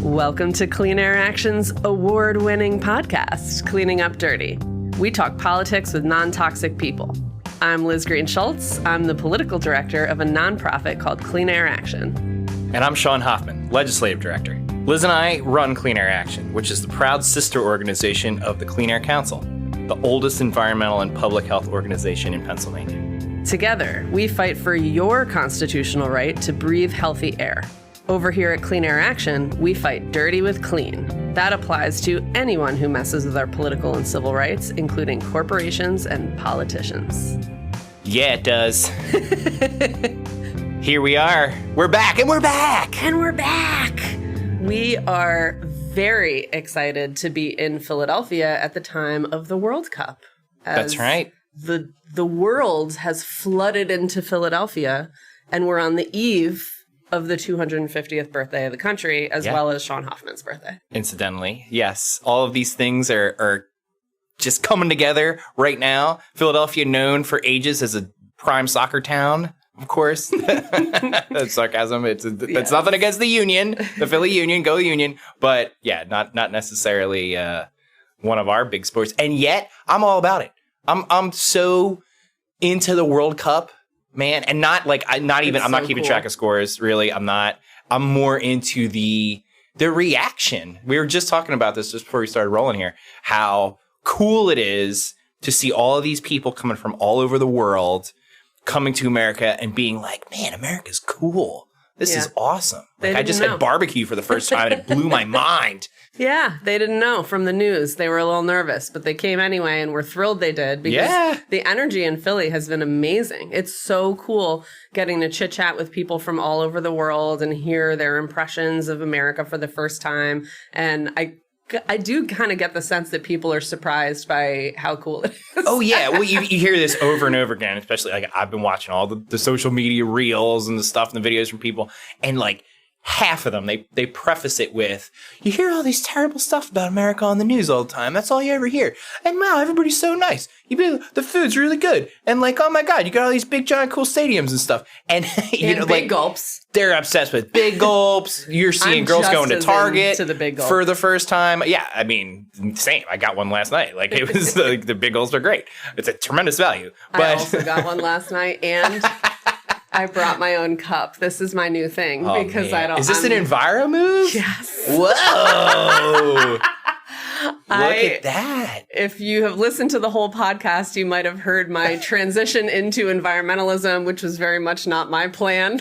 Welcome to Clean Air Action's award-winning podcast, Cleaning Up Dirty. We talk politics with non-toxic people. I'm Liz Green-Schultz. I'm the political director of a nonprofit called Clean Air Action. And I'm Sean Hoffman, legislative director. Liz and I run Clean Air Action, which is the proud sister organization of the Clean Air Council, the oldest environmental and public health organization in Pennsylvania. Together, we fight for your constitutional right to breathe healthy air. Over here at Clean Air Action, we fight dirty with clean. That applies to anyone who messes with our political and civil rights, including corporations and politicians. Yeah, it does. Here we are. We're back, and we're back! And we're back! We are very excited to be in Philadelphia at the time of the World Cup. That's right. The world has flooded into Philadelphia, and we're on the eve of the 250th birthday of the country, as well as Sean Hoffman's birthday. Incidentally, yes. All of these things are just coming together right now. Philadelphia, known for ages as a prime soccer town, of course. That's sarcasm. It's nothing against the Union, the Philly Union, go Union. But yeah, not necessarily one of our big sports. And yet, I'm all about it. I'm so into the World Cup. Man, and I'm not keeping track of scores, really. I'm more into the reaction. We were just talking about this just before we started rolling here, how cool it is to see all of these people coming from all over the world coming to America and being like, man, America's cool. This is awesome. I just had barbecue for the first time and it blew my mind. Yeah, they didn't know from the news. They were a little nervous, but they came anyway, and we're thrilled they did because the energy in Philly has been amazing. It's so cool getting to chit-chat with people from all over the world and hear their impressions of America for the first time. And I do kind of get the sense that people are surprised by how cool it is. Oh, yeah. Well, you hear this over and over again, especially I've been watching all the social media reels and the stuff and the videos from people. And half of them, they preface it with, you hear all these terrible stuff about America on the news all the time. That's all you ever hear. And wow, everybody's so nice. The food's really good. And oh my God, you got all these big, giant, cool stadiums and stuff. And, big gulps. They're obsessed with big gulps. You're seeing girls going to Target for the first time. Yeah, I mean, same. I got one last night. It was the big gulps are great. It's a tremendous value. But I also got one last night, and I brought my own cup. This is my new thing because man. Is this an Enviro move? Yes. Whoa. Look at that. If you have listened to the whole podcast, you might have heard my transition into environmentalism, which was very much not my plan.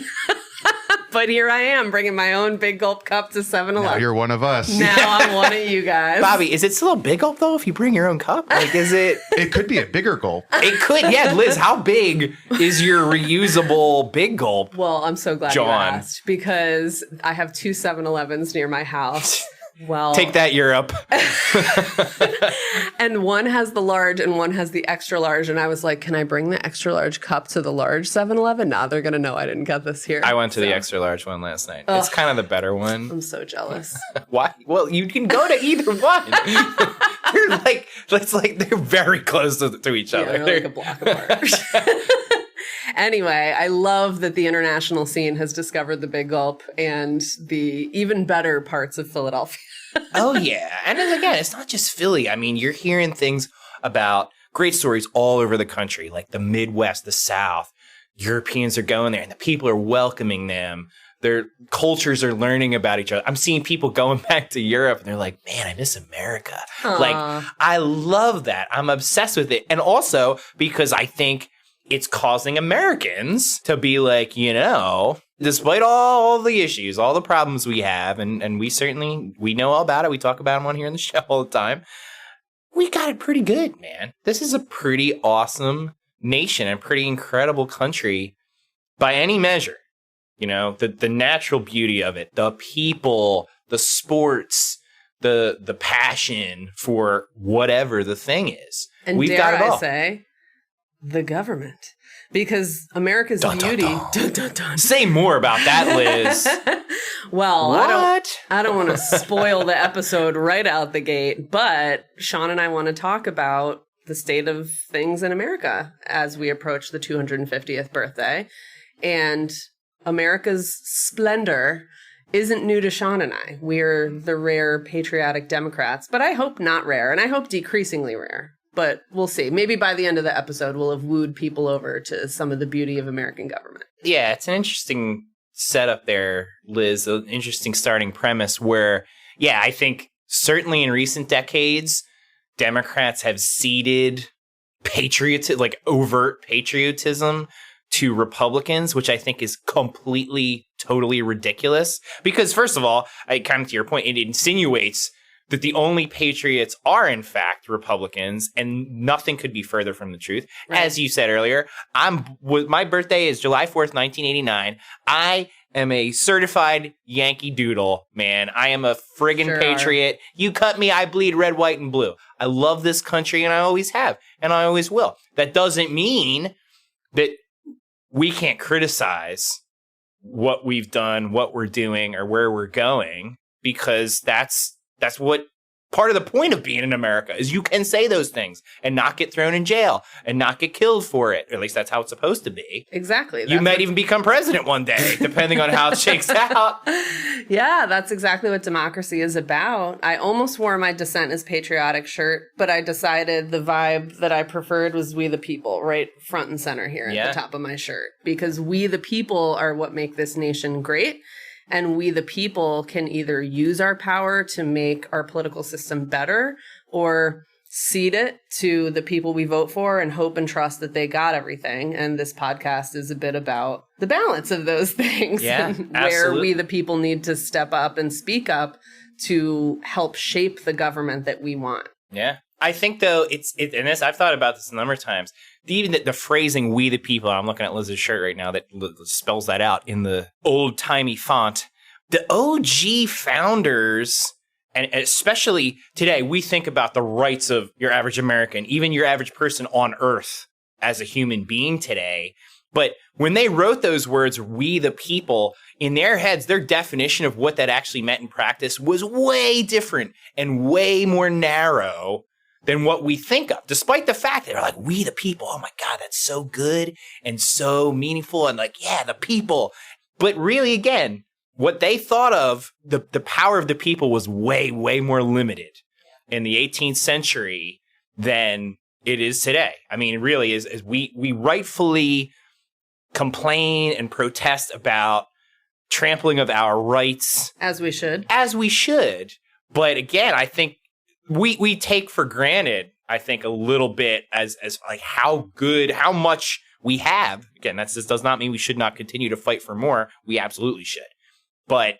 But here I am, bringing my own Big Gulp cup to 7-Eleven. Now you're one of us. Now I'm one of you guys. Bobby, is it still a Big Gulp, though, if you bring your own cup? Is it? It could be a bigger gulp. It could. Yeah, Liz, how big is your reusable Big Gulp? Well, I'm so glad you asked, because I have 2 7-Elevens near my house. Well, take that, Europe. And one has the large and one has the extra large. And I was like, can I bring the extra large cup to the large 7-Eleven? Nah, they're going to know I didn't get this here. I went to the extra large one last night. It's kind of the better one. I'm so jealous. Why? Well, you can go to either one. They're very close to each other. They're a block apart. Anyway, I love that the international scene has discovered the Big Gulp and the even better parts of Philadelphia. Oh, yeah. And then again, it's not just Philly. I mean, you're hearing things about great stories all over the country, like the Midwest, the South. Europeans are going there and the people are welcoming them. Their cultures are learning about each other. I'm seeing people going back to Europe and they're like, man, I miss America. Aww. I love that. I'm obsessed with it. And also because I think it's causing Americans to be like, despite all the issues, all the problems we have, and we know all about it. We talk about them on here in the show all the time. We got it pretty good, man. This is a pretty awesome nation and pretty incredible country by any measure. The natural beauty of it, the people, the sports, the passion for whatever the thing is. And we've got it all. Say, the government, because America's beauty. Dun, dun, dun. Say more about that, Liz. Well, what? I don't want to spoil the episode right out the gate, but Sean and I want to talk about the state of things in America as we approach the 250th birthday. And America's splendor isn't new to Sean and I. We're the rare patriotic Democrats, but I hope not rare, and I hope decreasingly rare. But we'll see. Maybe by the end of the episode, we'll have wooed people over to some of the beauty of American government. Yeah, it's an interesting setup there, Liz. An interesting starting premise where, yeah, I think certainly in recent decades, Democrats have ceded overt patriotism to Republicans, which I think is completely, totally ridiculous. Because first of all, kind of to your point, it insinuates that the only patriots are, in fact, Republicans, and nothing could be further from the truth. Right. As you said earlier, my birthday is July 4th, 1989. I am a certified Yankee Doodle, man. I am a friggin' patriot. You cut me, I bleed red, white, and blue. I love this country, and I always have, and I always will. That doesn't mean that we can't criticize what we've done, what we're doing, or where we're going, because that's what part of the point of being in America is. You can say those things and not get thrown in jail and not get killed for it. Or at least that's how it's supposed to be. Exactly. You might even become president one day, depending on how it shakes out. Yeah, that's exactly what democracy is about. I almost wore my Dissent is Patriotic shirt, but I decided the vibe that I preferred was We the People, right front and center here at the top of my shirt. Because we the people are what make this nation great. And we, the people, can either use our power to make our political system better or cede it to the people we vote for and hope and trust that they got everything. And this podcast is a bit about the balance of those things. Yeah, where we, the people, need to step up and speak up to help shape the government that we want. Yeah. I think, though, and this, I've thought about this a number of times. Even the phrasing "we the people," I'm looking at Liz's shirt right now that spells that out in the old-timey font. The OG founders, and especially today, we think about the rights of your average American, even your average person on Earth as a human being today. But when they wrote those words, "we the people," in their heads, their definition of what that actually meant in practice was way different and way more narrow than what we think of, despite the fact that they're like, "we the people," oh my God, that's so good and so meaningful, and like, yeah, the people. But really, again, what they thought of, the power of the people was way, way more limited in the 18th century than it is today. I mean, it really is we rightfully complain and protest about trampling of our rights. As we should. But again, I think we take for granted, I think, a little bit as like how much we have. Again, this does not mean we should not continue to fight for more. We absolutely should. But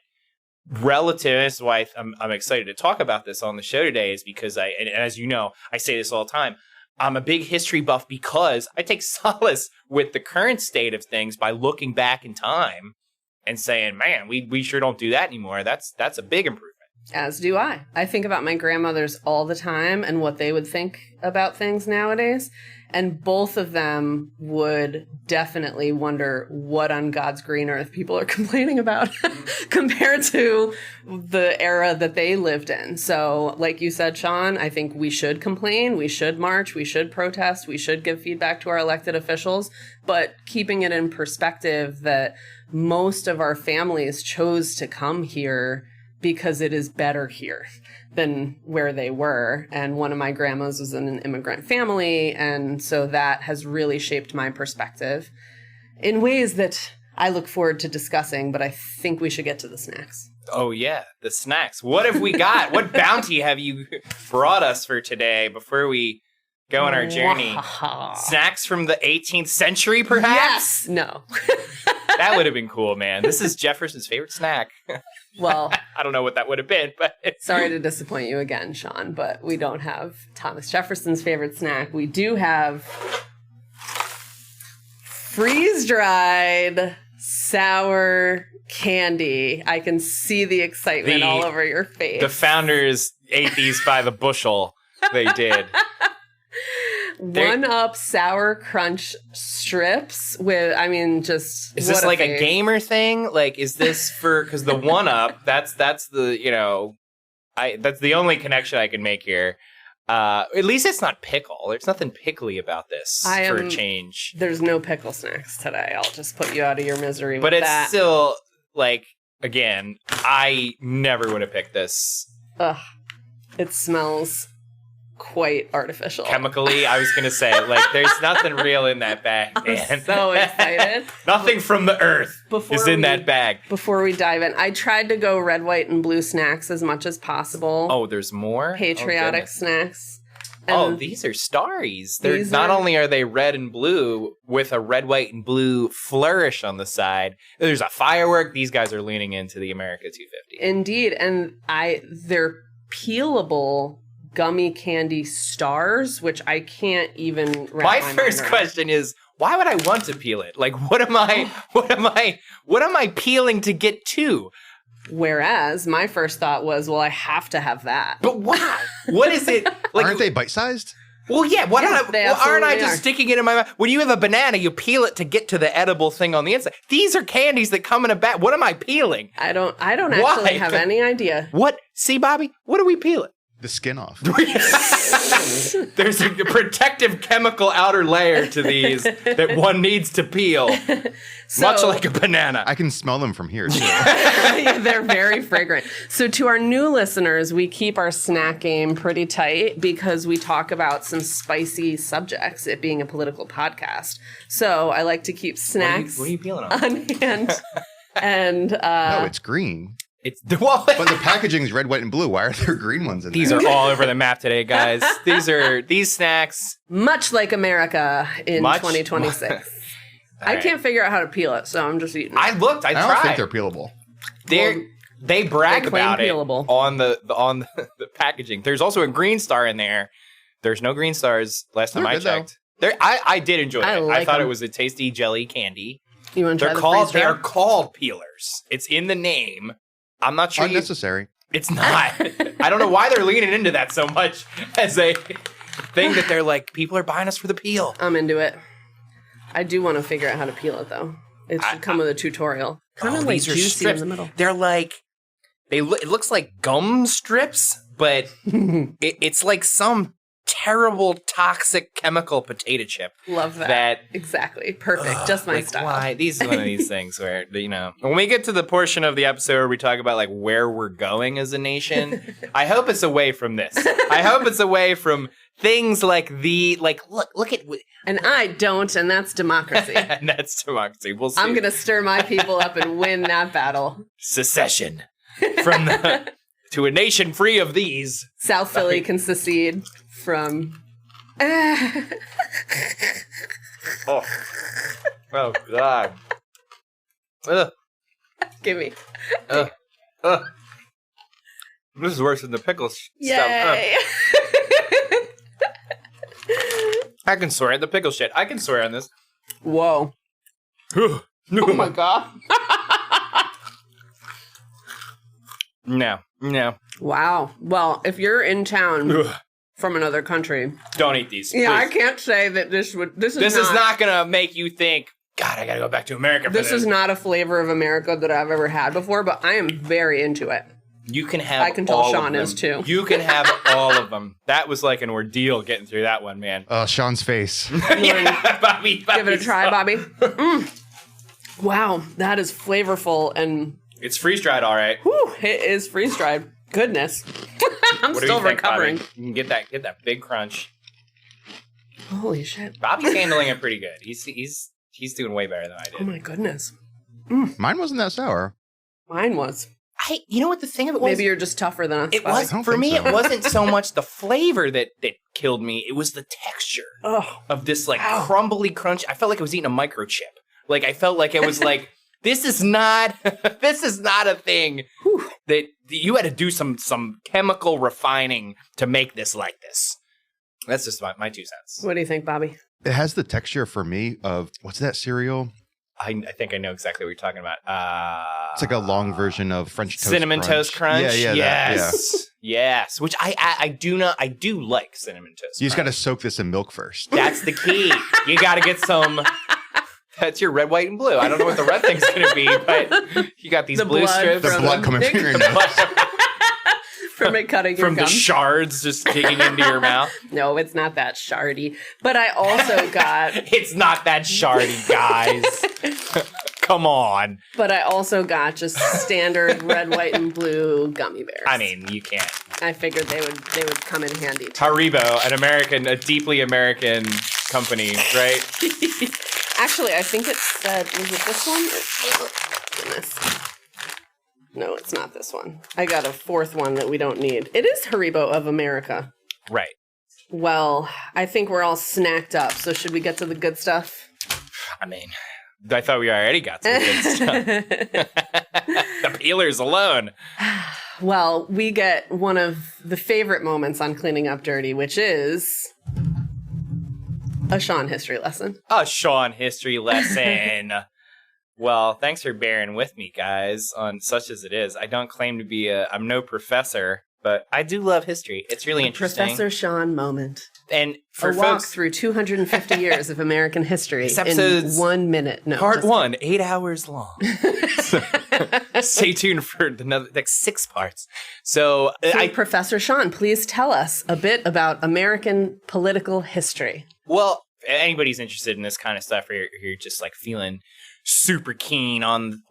relative, this is why I'm excited to talk about this on the show today, is because and as you know, I say this all the time, I'm a big history buff because I take solace with the current state of things by looking back in time and saying, man, we sure don't do that anymore. That's a big improvement. As do I. I think about my grandmothers all the time and what they would think about things nowadays. And both of them would definitely wonder what on God's green earth people are complaining about compared to the era that they lived in. So like you said, Sean, I think we should complain. We should march. We should protest. We should give feedback to our elected officials. But keeping it in perspective that most of our families chose to come here because it is better here than where they were. And one of my grandmas was in an immigrant family. And so that has really shaped my perspective in ways that I look forward to discussing, but I think we should get to the snacks. Oh, yeah, the snacks. What have we got? What bounty have you brought us for today before we go on our journey? Snacks from the 18th century, perhaps? Yes. No. That would have been cool, man. This is Jefferson's favorite snack. Well, I don't know what that would have been, but sorry to disappoint you again, Sean, but we don't have Thomas Jefferson's favorite snack. We do have freeze-dried sour candy. I can see the excitement all over your face. The founders ate these by the bushel. They did. One-up Sour Crunch strips with, I mean, just is this like a gamer thing? Like, is this for, because the one-up, that's the, you know, that's the only connection I can make here. At least it's not pickle. There's nothing pickly about this for a change. There's no pickle snacks today. I'll just put you out of your misery but with it's that. still, like, again, I never would have picked this. Ugh. It smells quite artificial. Chemically, I was going to say, like, there's nothing real in that bag, man. I'm so excited. Nothing from the earth is in that bag. Before we dive in, I tried to go red, white, and blue snacks as much as possible. Oh, there's more? Patriotic snacks. And these are starries. Not only are they red and blue with a red, white, and blue flourish on the side, there's a firework. These guys are leaning into the America 250. Indeed. And they're peelable gummy candy stars, which I can't even wrap my first question is, why would I want to peel it? Like, what am I peeling to get to? Whereas my first thought was, well, I have to have that. But why? What is it? Like, aren't they bite-sized? Well, yeah. Aren't I just are. sticking it in my mouth? When you have a banana, you peel it to get to the edible thing on the inside. These are candies that come in a bag. What am I peeling? I don't actually have any idea. What? See, Bobby? What are we peeling? The skin off. There's a protective chemical outer layer to these that one needs to peel. Much like a banana. I can smell them from here, too. Yeah, they're very fragrant. So to our new listeners, we keep our snack game pretty tight because we talk about some spicy subjects, it being a political podcast. So I like to keep snacks what are you peeling on hand. And No, it's green. It's But the packaging's red, white, and blue. Why are there green ones in there? These are all over the map today, guys. These snacks. much like America in 2026. I can't figure out how to peel it, so I'm just eating it. I tried. I don't think they're peelable. They brag they claim about peelable. it on the packaging. There's also a green star in there. There's no green stars last time I checked. I did enjoy it. I thought it was a tasty jelly candy. You want to try the They are called peelers. It's in the name. I'm not sure. Unnecessary. It's not. I don't know why they're leaning into that so much as a thing that they're like, people are buying us for the peel. I'm into it. I do want to figure out how to peel it, though. It should come with a tutorial. Kind of like juicy strips. in the middle. They're like, it looks like gum strips, but it's like some terrible toxic chemical potato chip. Love that. Exactly. Perfect. Just my style. Why? These is one of these things where, when we get to the portion of the episode where we talk about like where we're going as a nation, I hope it's away from this. I hope it's away from things like look at. And I don't, and that's democracy. And that's democracy. We'll see. I'm going to stir my people up and win that battle. Secession to a nation free of these. South Philly can secede from. Oh God. Give me. This is worse than the pickles stuff. Yay! I can swear at the pickle shit. I can swear on this. Whoa. Oh my God. No. Wow. Well, if you're in town from another country, don't eat these. Yeah, please. I can't say that this is not gonna make you think, God, I gotta go back to America. This is not a flavor of America that I've ever had before, but I am very into it. You can have. I can tell all Sean of is them. too. You can have all of them. That was like an ordeal getting through that one, man. Sean's face. Yeah, Bobby. Give it a try, Bobby. Wow, that is flavorful and. It's freeze dried, all right. Whew, it is freeze dried. Goodness, I'm what still do you think, recovering. Bobby? You can get that big crunch. Holy shit! Bobby's handling it pretty good. He's doing way better than I did. Oh my goodness. Mine wasn't that sour. Mine was. You know what the thing of it was? Maybe you're just tougher than us. It was for me. So. It wasn't so much the flavor that killed me. It was the texture of this like crumbly crunch. I felt like I was eating a microchip. Like I felt like it was like this is not a thing that you had to do some chemical refining to make this like this. That's just my 2 cents. What do you think, Bobby? It has the texture for me of what's that cereal? I think I know exactly what you're talking about. It's like a long version of French toast Cinnamon crunch. Toast Crunch. Yeah, yes. Yes. Which I do like Cinnamon Toast. You just got to soak this in milk first. That's the key. You got to get some. That's your red, white, and blue. I don't know what the red thing's going to be, but you got these blue strips. The blood coming from your nose. from it cutting your from the gums. shards just digging into your mouth. No, it's not that shardy. But I also got... It's not that shardy, guys. Come on. But I also got just standard red, white, and blue gummy bears. I mean, you can't. I figured they would come in handy too. Haribo, a deeply American company, right? Actually, I think it said, was it this one? Oh, goodness. No, it's not this one. I got a fourth one that we don't need. It is Haribo of America. Right. Well, I think we're all snacked up, so should we get to the good stuff? I mean, I thought we already got to the good stuff. The peelers alone. Well, we get one of the favorite moments on Cleaning Up Dirty, which is a Sean history lesson. A Sean history lesson. Well, thanks for bearing with me, guys, on such as it is. I don't claim to be I'm no professor, but I do love history. It's really interesting. Professor Sean moment. And for a folks, walk through 250 years of American history in 1 minute. No, part 1, 8 hours long. So, stay tuned for another 6 parts. So Professor Sean, please tell us a bit about American political history. Well, if anybody's interested in this kind of stuff, or you're just like feeling super keen on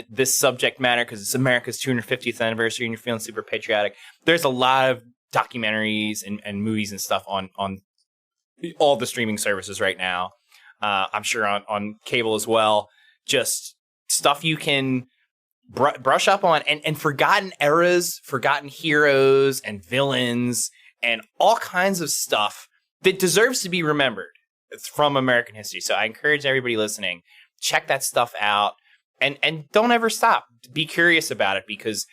this subject matter because it's America's 250th anniversary and you're feeling super patriotic, there's a lot of documentaries and movies and stuff on all the streaming services right now. I'm sure on cable as well. Just stuff you can brush up on and forgotten eras, forgotten heroes and villains and all kinds of stuff that deserves to be remembered from American history. So I encourage everybody listening, check that stuff out and don't ever stop. Be curious about it because,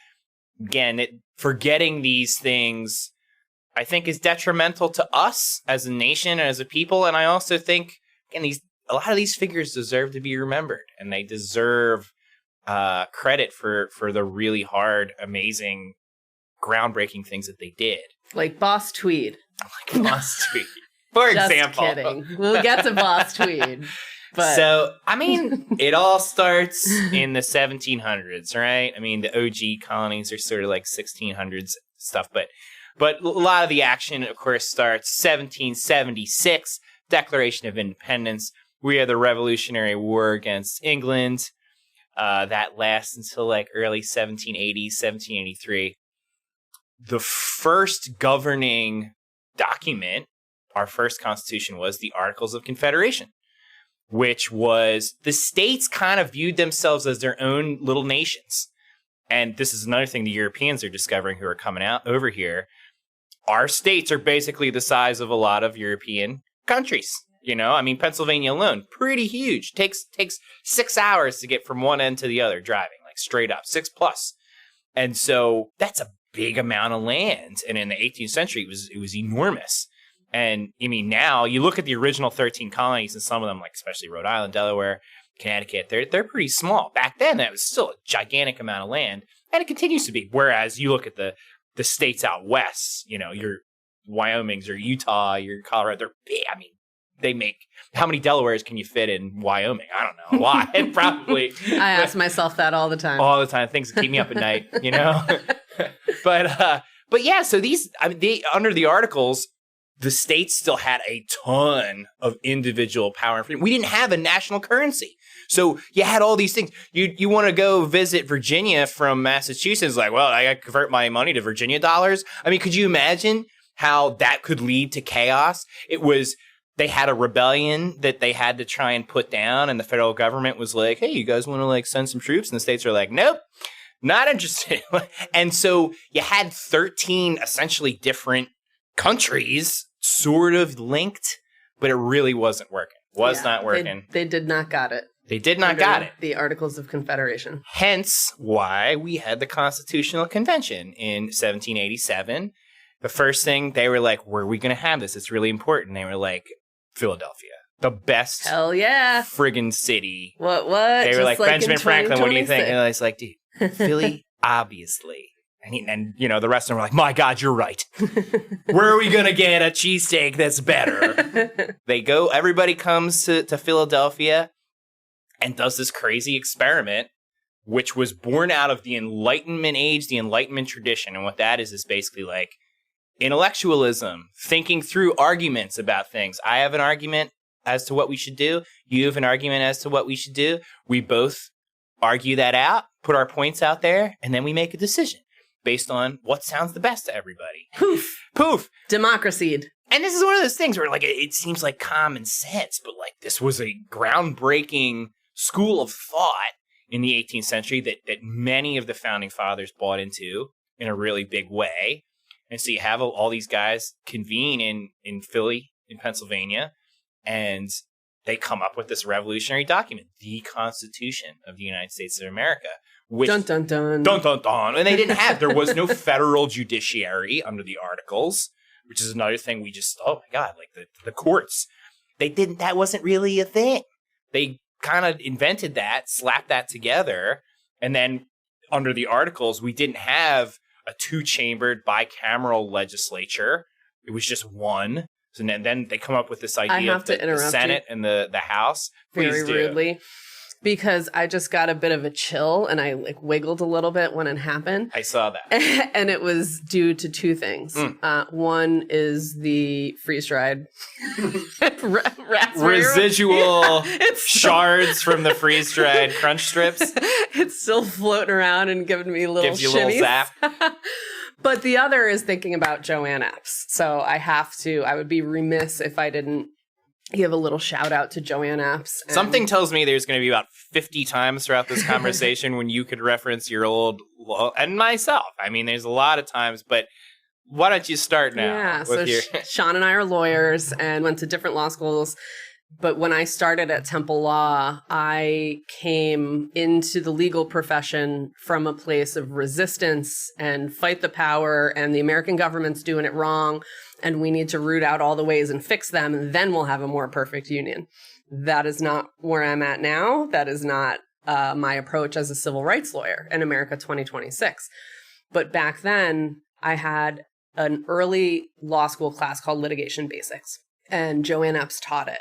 again, forgetting these things, I think, is detrimental to us as a nation and as a people. And I also think, again, a lot of these figures deserve to be remembered and they deserve credit for the really hard, amazing, groundbreaking things that they did. Like Boss Tweed. Like Boss Tweed. For example. Just kidding. We'll get to Boss Tweed. But. So, I mean, it all starts in the 1700s, right? I mean, the OG colonies are sort of like 1600s stuff, but a lot of the action, of course, starts 1776, Declaration of Independence. We have the Revolutionary War against England. That lasts until like early 1780s, 1783. The first governing document, our first constitution, was the Articles of Confederation, which was the states kind of viewed themselves as their own little nations. And this is another thing the Europeans are discovering who are coming out over here. Our states are basically the size of a lot of European countries. You know, I mean, Pennsylvania alone, pretty huge. Takes 6 hours to get from one end to the other driving, like straight up, 6+. And so that's a big amount of land. And in the 18th century, it was enormous. And I mean, now you look at the original 13 colonies and some of them, like especially Rhode Island, Delaware, Connecticut, they're pretty small. Back then, that was still a gigantic amount of land. And it continues to be. Whereas you look at the states out west, you know, your Wyoming's or Utah, your Colorado, they're big. I mean, they make, how many Delawares can you fit in Wyoming? I don't know, a lot, probably. I ask myself that all the time. All the time, things that keep me up at night, you know? But yeah, so under the Articles, the states still had a ton of individual power and freedom. We didn't have a national currency. So you had all these things. You want to go visit Virginia from Massachusetts, like, well, I got to convert my money to Virginia dollars. I mean, could you imagine how that could lead to chaos? They had a rebellion that they had to try and put down, and the federal government was like, hey, you guys want to like send some troops? And the states are like, nope, not interested. And so you had 13 essentially different countries sort of linked, but it really wasn't working. Not working. They did not got it. They did not got it. The Articles of Confederation. Hence why we had the Constitutional Convention in 1787. The first thing, they were like, where are we going to have this? It's really important. They were like, Philadelphia. The best hell yeah friggin' city. What? They were just like Benjamin Franklin, what do you think? And I was like, dude, Philly, obviously. And you know, the rest of them were like, my God, you're right. Where are we going to get a cheesesteak that's better? Everybody comes to Philadelphia and does this crazy experiment which was born out of the Enlightenment age, the Enlightenment tradition. And what that is basically like intellectualism, thinking through arguments about things. I have an argument as to what we should do. You have an argument as to what we should do. We both argue that out, put our points out there, and then we make a decision based on what sounds the best to everybody. Poof. Poof. Democracy. And this is one of those things where like it seems like common sense, but like this was a groundbreaking school of thought in the 18th century that many of the founding fathers bought into in a really big way. And so you have all these guys convene in Philly, in Pennsylvania, and they come up with this revolutionary document, the Constitution of the United States of America. Which, dun, dun, dun. Dun, dun, dun. And they didn't have, there was no federal judiciary under the Articles, which is another thing we just, oh my God, like the courts. That wasn't really a thing. They kind of invented that, slapped that together, and then under the Articles, we didn't have a two-chambered bicameral legislature. It was just one. So then they come up with this idea of the Senate and the House. Very rudely. Because I just got a bit of a chill and I like wiggled a little bit when it happened. I saw that. And it was due to two things. One is the freeze-dried residual shards from the freeze-dried crunch strips. It's still floating around and giving me little Gives you a little zap. But the other is thinking about Joanne Epps. So I would be remiss if I didn't give a little shout out to Joanne Epps. Something tells me there's going to be about 50 times throughout this conversation when you could reference your old, and myself. I mean, there's a lot of times, but why don't you start now? Yeah, so Sean and I are lawyers and went to different law schools. But when I started at Temple Law, I came into the legal profession from a place of resistance and fight the power, and the American government's doing it wrong, and we need to root out all the ways and fix them, and then we'll have a more perfect union. That is not where I'm at now. That is not my approach as a civil rights lawyer in America 2026. But back then, I had an early law school class called Litigation Basics, and Joanne Epps taught it.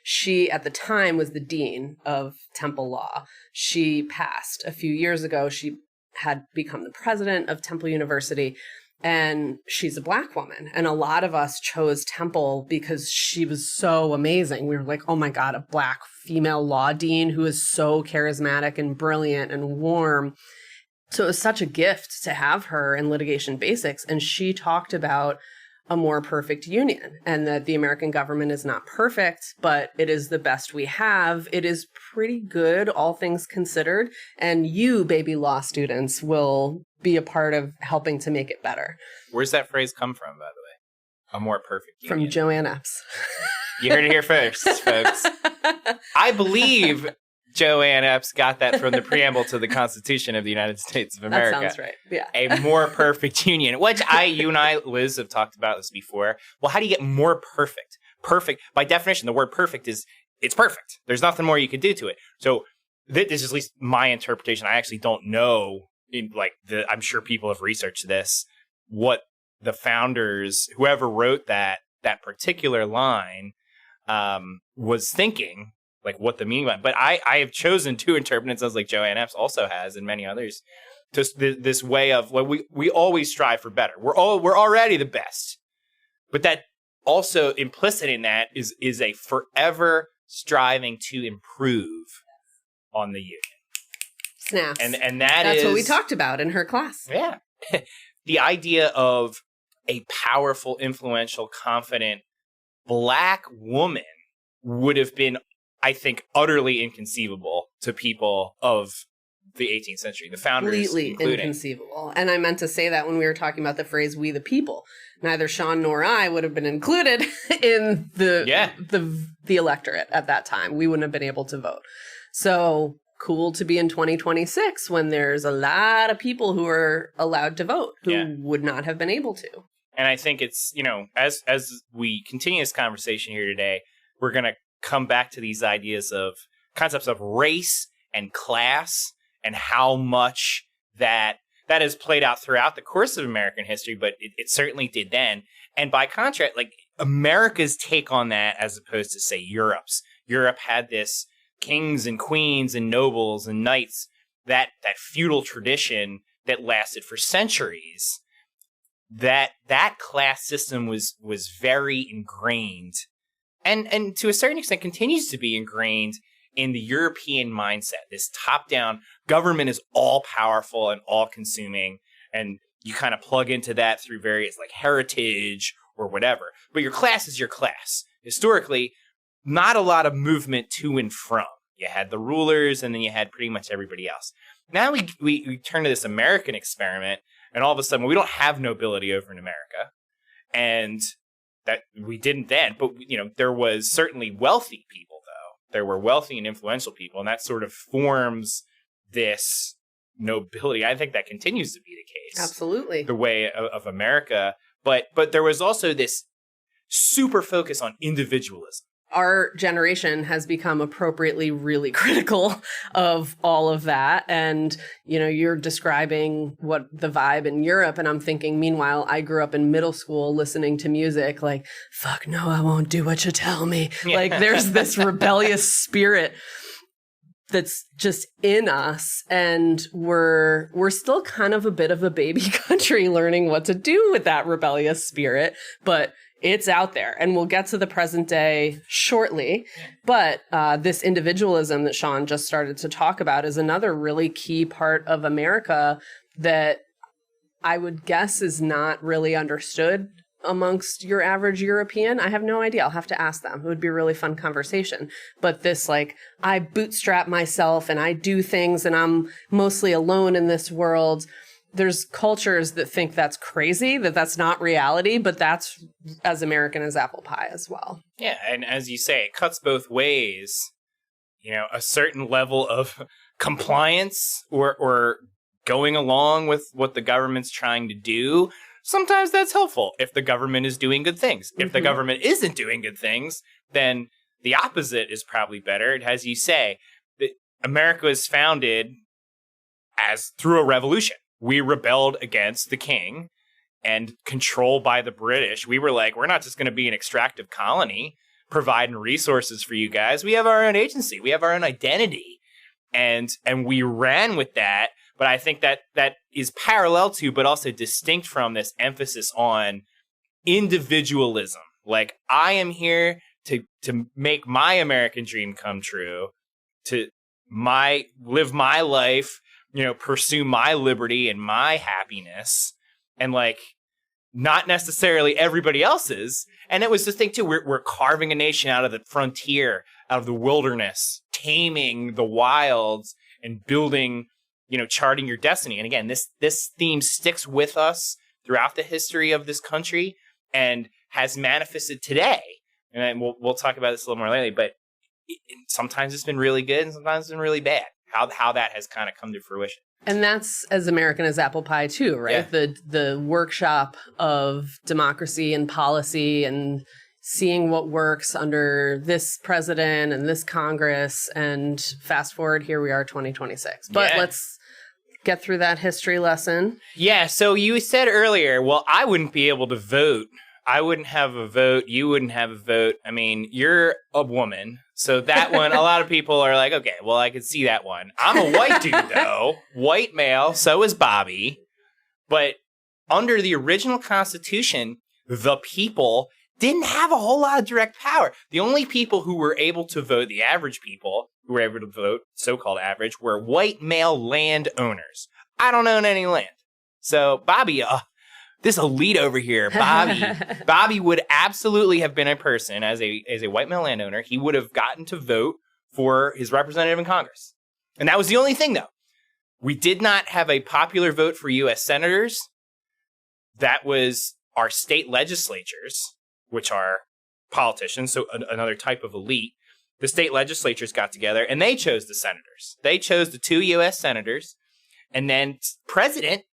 She, at the time, was the dean of Temple Law. She passed a few years ago. She had become the president of Temple University, and she's a Black woman. And a lot of us chose Temple because she was so amazing. We were like, oh my God, a Black female law dean who is so charismatic and brilliant and warm. So it was such a gift to have her in Litigation Basics. And she talked about a more perfect union, and that the American government is not perfect, but it is the best we have. It is pretty good, all things considered, and you, baby law students, will be a part of helping to make it better. Where's that phrase come from, by the way? A more perfect union. From Joanne Epps. You heard it here first, folks. I believe Joanne Epps got that from the preamble to the Constitution of the United States of America. That sounds right. Yeah. A more perfect union, which you and I, Liz, have talked about this before. Well, how do you get more perfect? Perfect, by definition, the word perfect is, it's perfect. There's nothing more you could do to it. So this is at least my interpretation. I actually don't know, I'm sure people have researched this, what the founders, whoever wrote that particular line, was thinking, like what the meaning was. But I have chosen to interpret it, sounds like Joanne Epps also has, and many others, just this way of, well, we always strive for better. We're already the best. But that also implicit in that is a forever striving to improve on the union. Snaps. And that's what we talked about in her class. Yeah. The idea of a powerful, influential, confident Black woman would have been, I think, utterly inconceivable to people of the 18th century, the founders completely including. Inconceivable. And I meant to say that when we were talking about the phrase "we the people." Neither Sean nor I would have been included in the electorate at that time. We wouldn't have been able to vote. So cool to be in 2026 when there's a lot of people who are allowed to vote who would not have been able to. And I think it's, as we continue this conversation here today, we're going to come back to these ideas of concepts of race and class and how much that has played out throughout the course of American history, but it certainly did then. And by contrast, like America's take on that as opposed to, say, Europe's. Europe had this kings and queens and nobles and knights that feudal tradition that lasted for centuries, that class system was very ingrained, and to a certain extent continues to be ingrained in the European mindset. This top-down government is all-powerful and all-consuming, and you kind of plug into that through various like heritage or whatever. But your class is your class. Historically, not a lot of movement to and from. You had the rulers, and then you had pretty much everybody else. Now we turn to this American experiment, and all of a sudden we don't have nobility over in America, and that we didn't then. But there was certainly wealthy people, though. There were wealthy and influential people, and that sort of forms this nobility. I think that continues to be the case. Absolutely. The way of America. But there was also this super focus on individualism. Our generation has become appropriately really critical of all of that. And, you're describing what the vibe in Europe. And I'm thinking, meanwhile, I grew up in middle school listening to music like, fuck no, I won't do what you tell me. Like there's this rebellious spirit that's just in us, and we're still kind of a bit of a baby country learning what to do with that rebellious spirit, but it's out there, and we'll get to the present day shortly. But this individualism that Sean just started to talk about is another really key part of America that I would guess is not really understood amongst your average European. I have no idea. I'll have to ask them. It would be a really fun conversation. But this, like, I bootstrap myself and I do things and I'm mostly alone in this world. There's cultures that think that's crazy, that's not reality, but that's as American as apple pie as well. Yeah, and as you say, it cuts both ways. A certain level of compliance or going along with what the government's trying to do, sometimes that's helpful if the government is doing good things. If the government isn't doing good things, then the opposite is probably better. As you say, America was founded as through a revolution. We rebelled against the king and controlled by the British. We were like, we're not just going to be an extractive colony providing resources for you guys. We have our own agency. We have our own identity. And we ran with that. But I think that is parallel to, but also distinct from, this emphasis on individualism. Like, I am here to make my American dream come true, to live my life, pursue my liberty and my happiness, and like not necessarily everybody else's. And it was this thing too, we're carving a nation out of the frontier, out of the wilderness, taming the wilds and building, charting your destiny. And again, this theme sticks with us throughout the history of this country and has manifested today. And we'll talk about this a little more later, but sometimes it's been really good and sometimes it's been really bad. How that has kind of come to fruition. And that's as American as apple pie too, right? Yeah. The workshop of democracy and policy and seeing what works under this president and this Congress, and fast forward, here we are, 2026. But let's get through that history lesson. Yeah, so you said earlier, well, I wouldn't be able to vote. I wouldn't have a vote. You wouldn't have a vote. I mean, you're a woman. So that one, a lot of people are like, okay, well, I could see that one. I'm a white dude, though. White male. So is Bobby. But under the original Constitution, the people didn't have a whole lot of direct power. The only people who were able to vote, the average people who were able to vote, so-called average, were white male landowners. I don't own any land. So Bobby, this elite over here, Bobby would absolutely have been a person as a white male landowner. He would have gotten to vote for his representative in Congress. And that was the only thing, though. We did not have a popular vote for U.S. senators. That was our state legislatures, which are politicians, so another type of elite. The state legislatures got together and they chose the senators. They chose the 2 U.S. senators, and then president.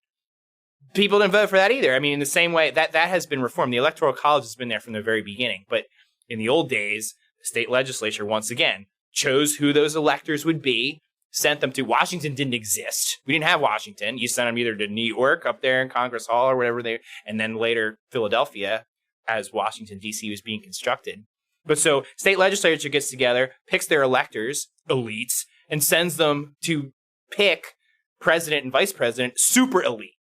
People didn't vote for that either. I mean, in the same way, that has been reformed. The Electoral College has been there from the very beginning. But in the old days, the state legislature, once again, chose who those electors would be, sent them to Washington. Didn't exist. We didn't have Washington. You sent them either to New York up there in Congress Hall or whatever and then later Philadelphia as Washington, D.C. was being constructed. But so state legislature gets together, picks their electors, elites, and sends them to pick president and vice president, super elite.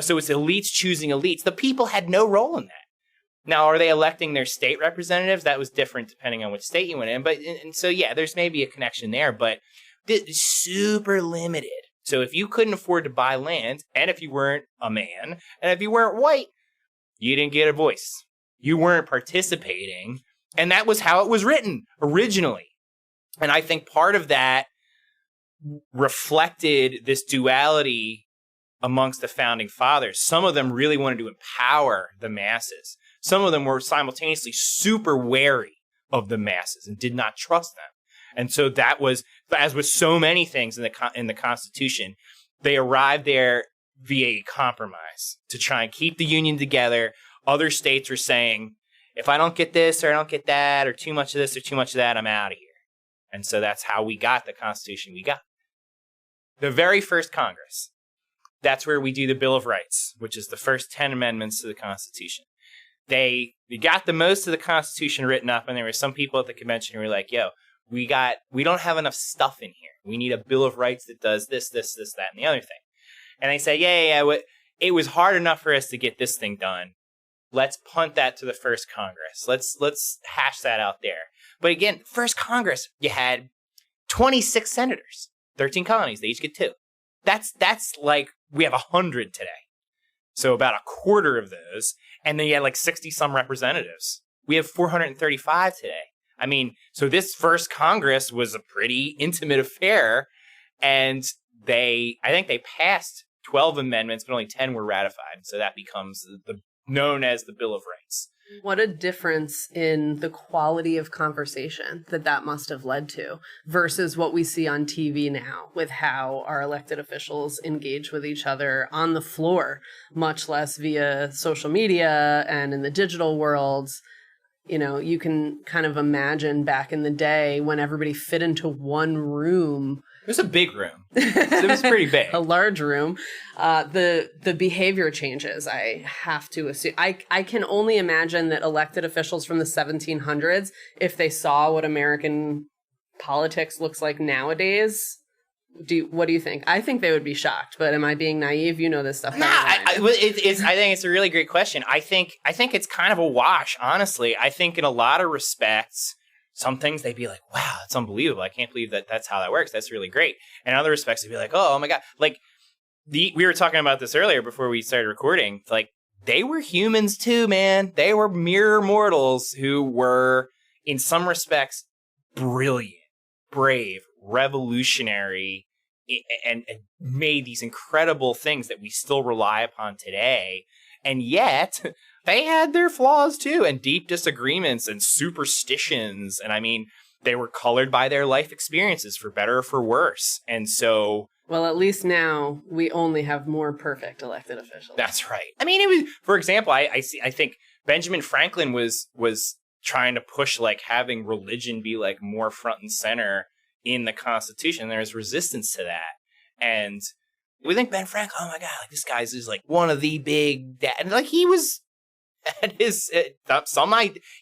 So it's elites choosing elites. The people had no role in that. Now, are they electing their state representatives? That was different depending on which state you went in. But and so, yeah, there's maybe a connection there, but it's super limited. So if you couldn't afford to buy land, and if you weren't a man, and if you weren't white, you didn't get a voice. You weren't participating. And that was how it was written originally. And I think part of that reflected this duality amongst the founding fathers. Some of them really wanted to empower the masses. Some of them were simultaneously super wary of the masses and did not trust them. And so that was, as with so many things in the Constitution, they arrived there via a compromise to try and keep the Union together. Other states were saying, if I don't get this or I don't get that or too much of this or too much of that, I'm out of here. And so that's how we got the Constitution we got. The very first Congress, that's where we do the Bill of Rights, which is the first 10 amendments to the Constitution. They got the most of the Constitution written up, and there were some people at the convention who were like, yo, we don't have enough stuff in here. We need a Bill of Rights that does this, that, and the other thing. And they say, yeah, it was hard enough for us to get this thing done. Let's punt that to the first Congress. Let's hash that out there. But again, first Congress, you had 26 senators, 13 colonies. They each get 2. That's like, we have 100 today. So about a quarter of those. And then you had like 60 some representatives. We have 435 today. I mean, so this first Congress was a pretty intimate affair. And I think they passed 12 amendments, but only 10 were ratified. So that becomes known as the Bill of Rights. What a difference in the quality of conversation that must have led to versus what we see on TV now with how our elected officials engage with each other on the floor, much less via social media and in the digital worlds. You can kind of imagine back in the day when everybody fit into one room. It was a big room. It was pretty big. A large room. The behavior changes, I have to assume. I can only imagine that elected officials from the 1700s, if they saw what American politics looks like nowadays, what do you think? I think they would be shocked, but am I being naive? You know this stuff. I think it's a really great question. I think it's kind of a wash, honestly. I think in a lot of respects, some things they'd be like, wow, that's unbelievable. I can't believe that's how that works. That's really great. And in other respects, they'd be like, oh my God. Like we were talking about this earlier before we started recording. Like they were humans too, man. They were mere mortals who were in some respects brilliant, brave, revolutionary, and made these incredible things that we still rely upon today. And yet they had their flaws too, and deep disagreements and superstitions. And I mean, they were colored by their life experiences for better or for worse. And so, well, at least now we only have more perfect elected officials. That's right. I mean, it was, for example, I think Benjamin Franklin was trying to push like having religion be like more front and center in the Constitution. There's resistance to that. And we think Ben Franklin, oh my God, like this guy's is like one of the big and like he was at his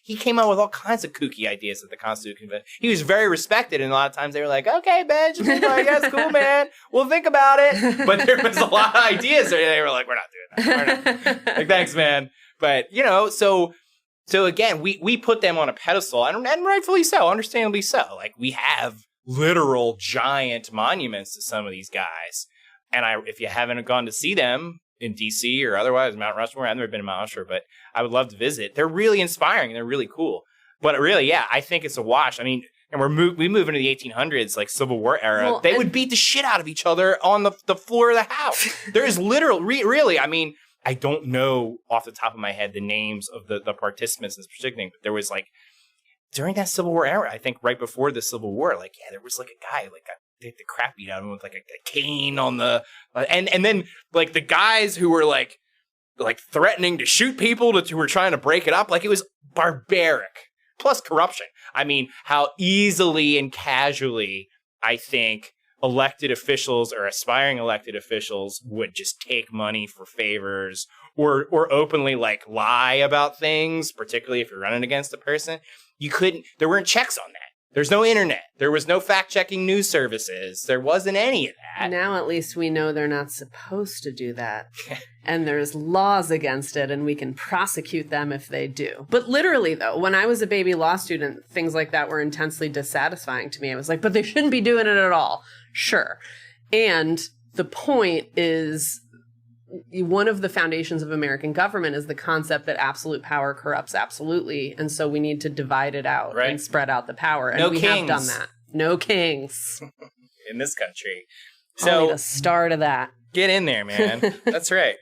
he came out with all kinds of kooky ideas at the Constitution Convention. He was very respected, and a lot of times they were like, okay, Benjamin, I guess, cool, man, we'll think about it. But there was a lot of ideas that they were like, we're not doing that. Like, thanks, man. But so again, we put them on a pedestal, and rightfully so, understandably so. Like we have literal giant monuments to some of these guys. And if you haven't gone to see them in DC or otherwise, Mount Rushmore, I've never been to Mount Rushmore, but I would love to visit. They're really inspiring and they're really cool. But really, yeah, I think it's a wash. I mean, and we move into the 1800s, like Civil War era. Well, they would beat the shit out of each other on the floor of the house. There is literal, really, I mean, I don't know off the top of my head the names of the participants in this particular thing, but there was like, during that Civil War era, I think right before the Civil War, like, yeah, there was like a guy, like the crap beat out of him with like a cane on the, and then like the guys who were like threatening to shoot people who were trying to break it up, like it was barbaric. Plus corruption. I mean, how easily and casually I think elected officials or aspiring elected officials would just take money for favors or openly like lie about things, particularly if you're running against a person. There weren't checks on that. There's no internet. There was no fact-checking news services. There wasn't any of that. Now at least we know they're not supposed to do that. And there's laws against it, and we can prosecute them if they do. But literally, though, when I was a baby law student, things like that were intensely dissatisfying to me. I was like, but they shouldn't be doing it at all. Sure. And the point is, one of the foundations of American government is the concept that absolute power corrupts absolutely. And so we need to divide it out and spread out the power. And we have done that. No kings. In this country. So I'll need a start of that. Get in there, man. That's right.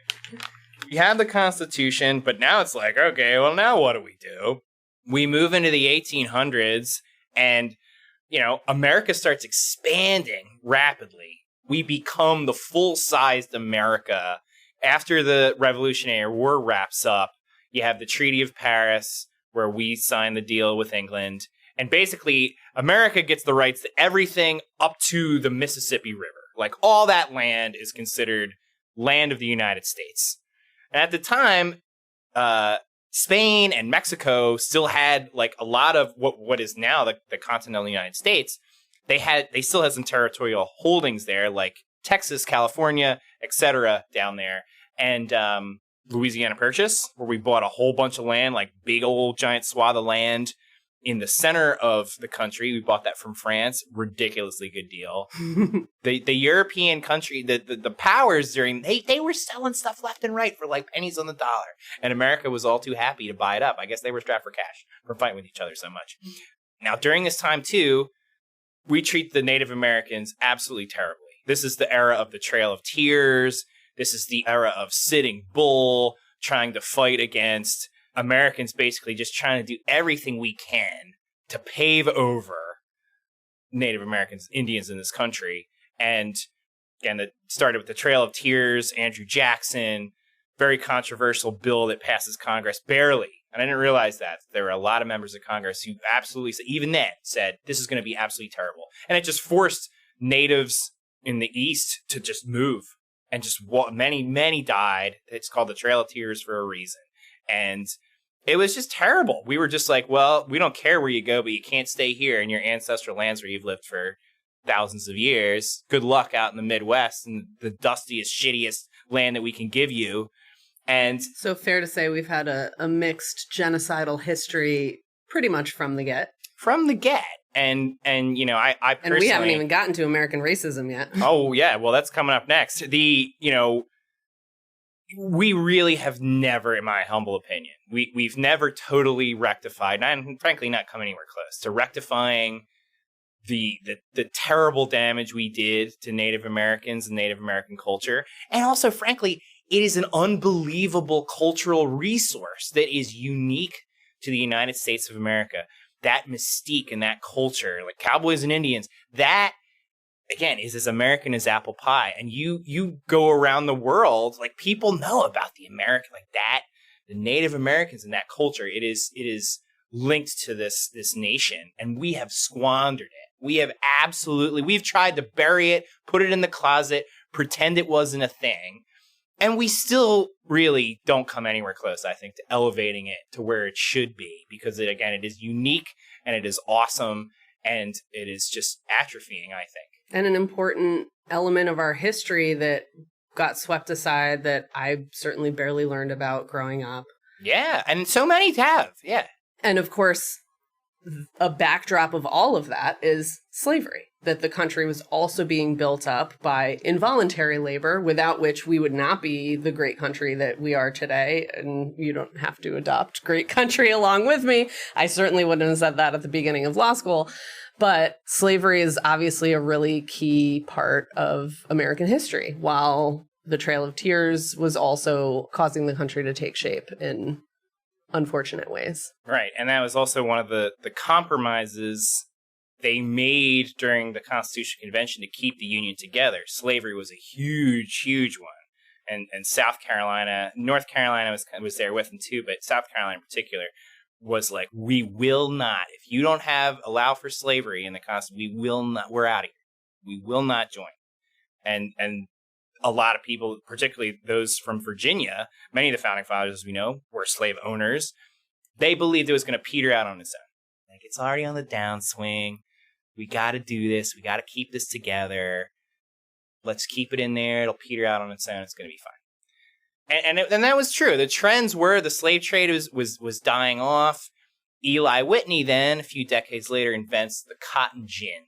You have the Constitution, but now it's like, okay, well, now what do? We move into the 1800s and, America starts expanding rapidly. We become the full-sized America. After the Revolutionary War wraps up, you have the Treaty of Paris, where we sign the deal with England. And basically, America gets the rights to everything up to the Mississippi River. Like, all that land is considered land of the United States. And at the time, Spain and Mexico still had, like, a lot of what is now the continental United States. They still had some territorial holdings there, like Texas, California, etc. down there. And Louisiana Purchase, where we bought a whole bunch of land, like big old giant swath of land in the center of the country. We bought that from France. Ridiculously good deal. The European country, the powers they were selling stuff left and right for like pennies on the dollar. And America was all too happy to buy it up. I guess they were strapped for cash for fighting with each other so much. Now, during this time, too, we treat the Native Americans absolutely terribly. This is the era of the Trail of Tears. This is the era of Sitting Bull, trying to fight against Americans, basically just trying to do everything we can to pave over Native Americans, Indians in this country. And again, it started with the Trail of Tears, Andrew Jackson, very controversial bill that passes Congress barely. And I didn't realize that. There were a lot of members of Congress who absolutely, even then, said this is going to be absolutely terrible. And it just forced natives in the East to just move. And just many died. It's called the Trail of Tears for a reason. And it was just terrible. We were just like, well, we don't care where you go, but you can't stay here in your ancestral lands where you've lived for thousands of years. Good luck out in the Midwest and the dustiest, shittiest land that we can give you. And so fair to say we've had a mixed genocidal history pretty much from the get. From the get. And I personally... And we haven't even gotten to American racism yet. Oh, yeah. Well, that's coming up next. We really have never, in my humble opinion, we've never totally rectified, and frankly not come anywhere close to rectifying the terrible damage we did to Native Americans and Native American culture. And also, frankly, it is an unbelievable cultural resource that is unique to the United States of America. That mystique and that culture, like cowboys and Indians, that, again, is as American as apple pie. And you go around the world, like, people know about the American, like that, the Native Americans and that culture. It is linked to this nation, and we have squandered it. We've tried to bury it, put it in the closet, pretend it wasn't a thing. And we still really don't come anywhere close, I think, to elevating it to where it should be. Because, it is unique, and it is awesome, and it is just atrophying, I think. And an important element of our history that got swept aside that I certainly barely learned about growing up. Yeah, and so many have, yeah. And, of course, a backdrop of all of that is slavery. That the country was also being built up by involuntary labor, without which we would not be the great country that we are today. And you don't have to adopt great country along with me. I certainly wouldn't have said that at the beginning of law school. But slavery is obviously a really key part of American history, while the Trail of Tears was also causing the country to take shape in unfortunate ways. Right. And that was also one of the compromises they made during the Constitutional Convention to keep the Union together. Slavery was a huge, huge one. And South Carolina, North Carolina was there with them too, but South Carolina in particular was like, we will not, if you don't allow for slavery in the Constitution, we're out of here. We will not join. And a lot of people, particularly those from Virginia, many of the founding fathers, as we know, were slave owners. They believed it was going to peter out on its own. Like, it's already on the downswing. We got to do this. We got to keep this together. Let's keep it in there. It'll peter out on its own. It's going to be fine. And that was true. The trends were the slave trade was dying off. Eli Whitney then, a few decades later, invents the cotton gin,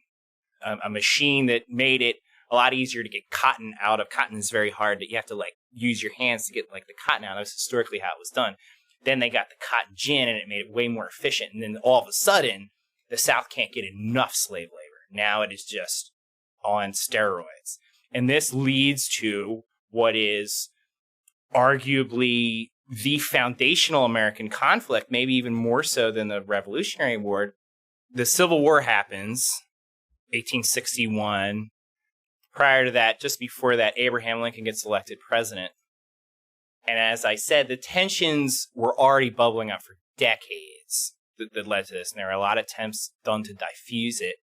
a machine that made it a lot easier to get cotton out of. Cotton is very hard. That you have to like use your hands to get like the cotton out. That was historically how it was done. Then they got the cotton gin, and it made it way more efficient. And then all of a sudden, the South can't get enough slave labor. Now it is just on steroids. And this leads to what is arguably the foundational American conflict, maybe even more so than the Revolutionary War. The Civil War happens, 1861. Prior to that, just before that, Abraham Lincoln gets elected president. And as I said, the tensions were already bubbling up for decades that led to this. And there were a lot of attempts done to diffuse it,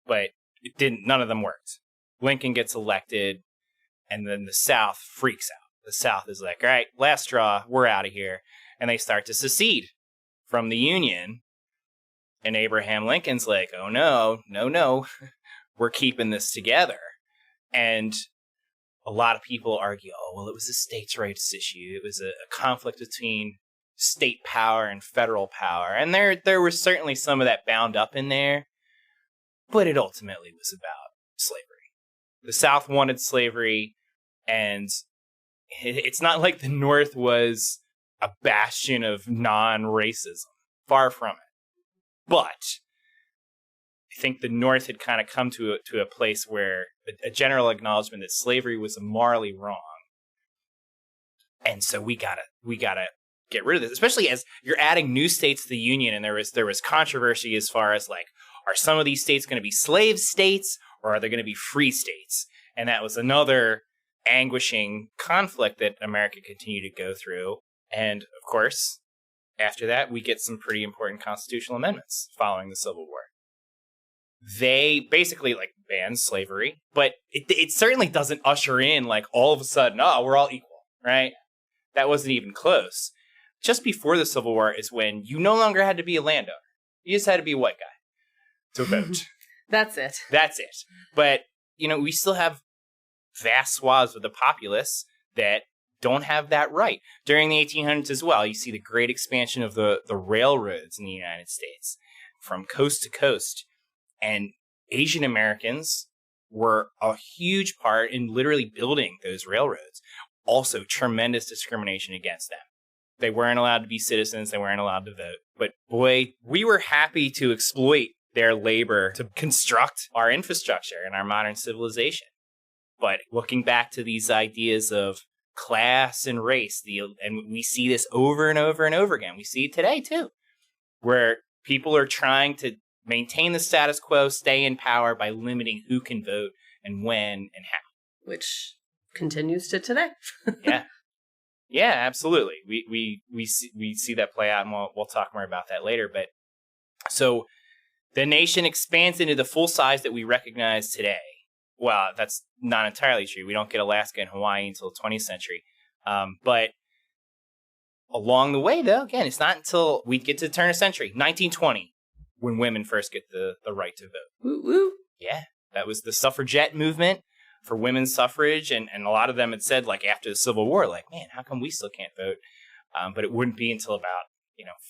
but it didn't. None of them worked. Lincoln gets elected, and then the South freaks out. The South is like, all right, last straw, we're out of here. And they start to secede from the Union. And Abraham Lincoln's like, oh, no, we're keeping this together. And a lot of people argue, oh, well, it was a states' rights issue. It was a conflict between state power and federal power. And there was certainly some of that bound up in there. But it ultimately was about slavery. The South wanted slavery, and it's not like the North was a bastion of non-racism. Far from it. But I think the North had kind of come to a place where a general acknowledgement that slavery was morally wrong. And so we gotta get rid of this, especially as you're adding new states to the Union. And there was controversy as far as like, are some of these states going to be slave states, or are they going to be free states? And that was another anguishing conflict that America continued to go through. And of course, after that, we get some pretty important constitutional amendments following the Civil War. They basically like ban slavery, but it certainly doesn't usher in like all of a sudden, oh, we're all equal, right? That wasn't even close. Just before the Civil War is when you no longer had to be a landowner. You just had to be a white guy to vote. That's it. But, we still have vast swaths of the populace that don't have that right. During the 1800s as well, you see the great expansion of the railroads in the United States from coast to coast. And Asian Americans were a huge part in literally building those railroads. Also, tremendous discrimination against them. They weren't allowed to be citizens. They weren't allowed to vote. But boy, we were happy to exploit their labor to construct our infrastructure and our modern civilization. But looking back to these ideas of class and race, and we see this over and over and over again. We see it today, too, where people are trying to maintain the status quo, stay in power by limiting who can vote and when and how. Which continues to today. Yeah, absolutely. We see that play out, and we'll talk more about that later. But so the nation expands into the full size that we recognize today. Well, that's not entirely true. We don't get Alaska and Hawaii until the 20th century. But along the way, though, again, it's not until we get to the turn of century, 1920, when women first get the right to vote. Woo woo. Yeah, that was the suffragette movement for women's suffrage. And a lot of them had said, like, after the Civil War, like, man, how come we still can't vote? But it wouldn't be until about,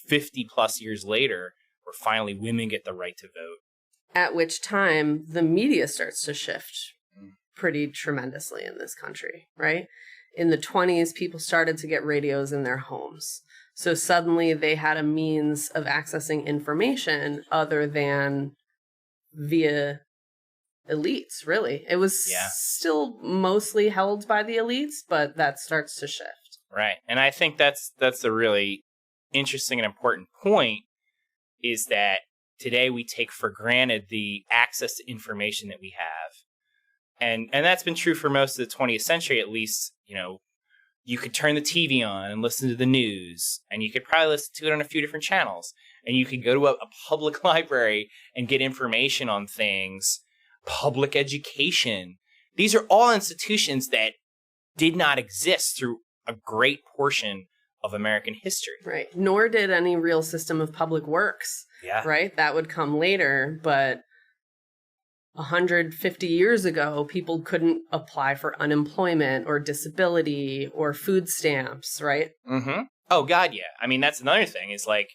50 plus years later where finally women get the right to vote. At which time the media starts to shift pretty tremendously in this country, right? In the 20s, people started to get radios in their homes. So suddenly they had a means of accessing information other than via elites, really. It was still mostly held by the elites, but that starts to shift. Right. And I think that's a really interesting and important point, is that today we take for granted the access to information that we have. And that's been true for most of the 20th century, at least. You could turn the TV on and listen to the news, and you could probably listen to it on a few different channels. And you could go to a public library and get information on things, public education. These are all institutions that did not exist through a great portion of American history. Right. Nor did any real system of public works. Yeah. Right. That would come later. But 150 years ago, people couldn't apply for unemployment or disability or food stamps. Right. Mm-hmm. Oh, God, yeah. I mean, that's another thing is like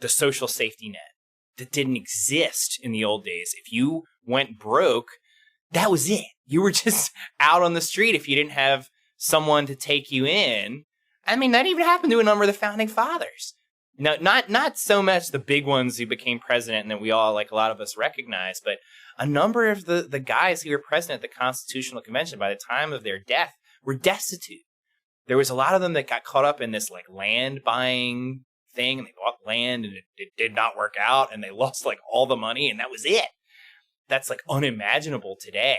the social safety net that didn't exist in the old days. If you went broke, that was it. You were just out on the street if you didn't have someone to take you in. I mean, that even happened to a number of the founding fathers. No, not so much the big ones who became president and that we all, like a lot of us recognize, but a number of the guys who were president at the Constitutional Convention by the time of their death were destitute. There was a lot of them that got caught up in this like land buying thing, and they bought land and it did not work out and they lost like all the money and that was it. That's like unimaginable today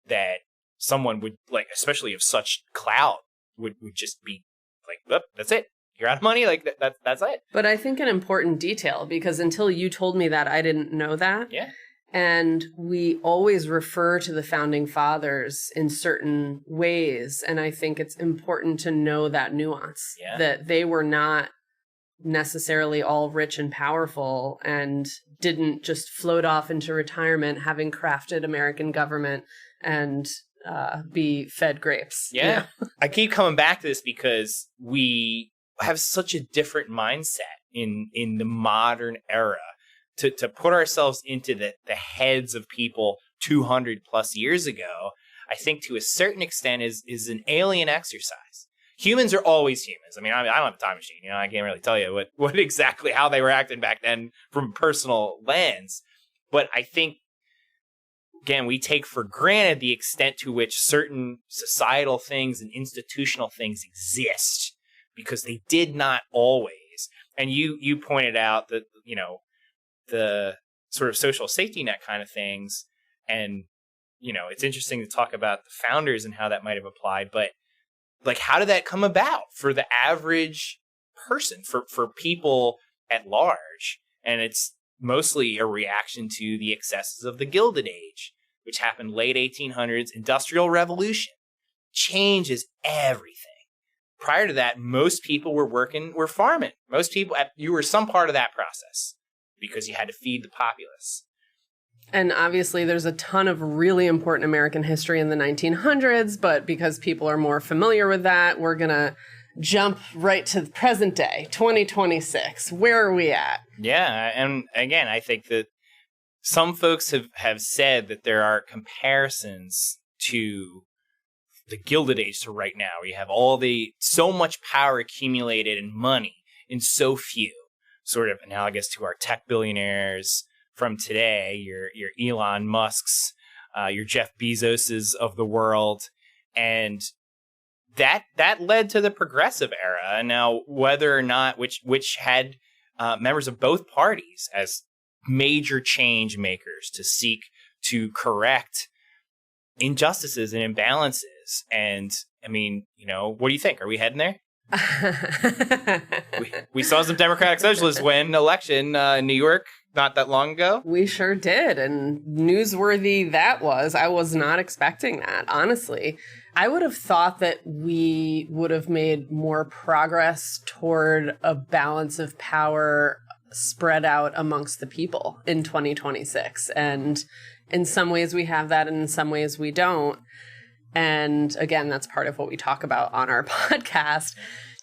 that someone would like, especially of such clout, would just be like, oh, that's it. You're out of money. Like that's it. But I think an important detail, because until you told me that, I didn't know that. Yeah. And we always refer to the founding fathers in certain ways. And I think it's important to know that nuance, that they were not necessarily all rich and powerful and didn't just float off into retirement having crafted American government and be fed grapes. Yeah. I keep coming back to this because we have such a different mindset in the modern era. To put ourselves into the heads of people 200 plus years ago, I think to a certain extent is an alien exercise. Humans are always humans. I mean, I don't have a time machine. You know, I can't really tell you what exactly how they were acting back then from a personal lens. But I think, again, we take for granted the extent to which certain societal things and institutional things exist because they did not always. And you pointed out that, you know, the sort of social safety net kind of things. And, you know, it's interesting to talk about the founders and how that might have applied. But, like, how did that come about for the average person, for people at large? And it's mostly a reaction to the excesses of the Gilded Age, which happened late 1800s, Industrial Revolution. Changes everything. Prior to that, most people were farming. Most people, you were some part of that process because you had to feed the populace. And obviously there's a ton of really important American history in the 1900s, but because people are more familiar with that, we're going to jump right to the present day, 2026. Where are we at? Yeah, and again, I think that some folks have said that there are comparisons to the Gilded Age to right now, where you have so much power accumulated and money in so few, sort of analogous to our tech billionaires from today, your Elon Musks, your Jeff Bezoses of the world. And that led to the progressive era. And now whether or not, which had members of both parties as major change makers to seek to correct injustices and imbalances. And I mean, you know, what do you think? Are we heading there? we saw some Democratic Socialists win an election in New York not that long ago. We sure did. And newsworthy that was. I was not expecting that, honestly. I would have thought that we would have made more progress toward a balance of power spread out amongst the people in 2026. And in some ways we have that, and in some ways we don't. And again, that's part of what we talk about on our podcast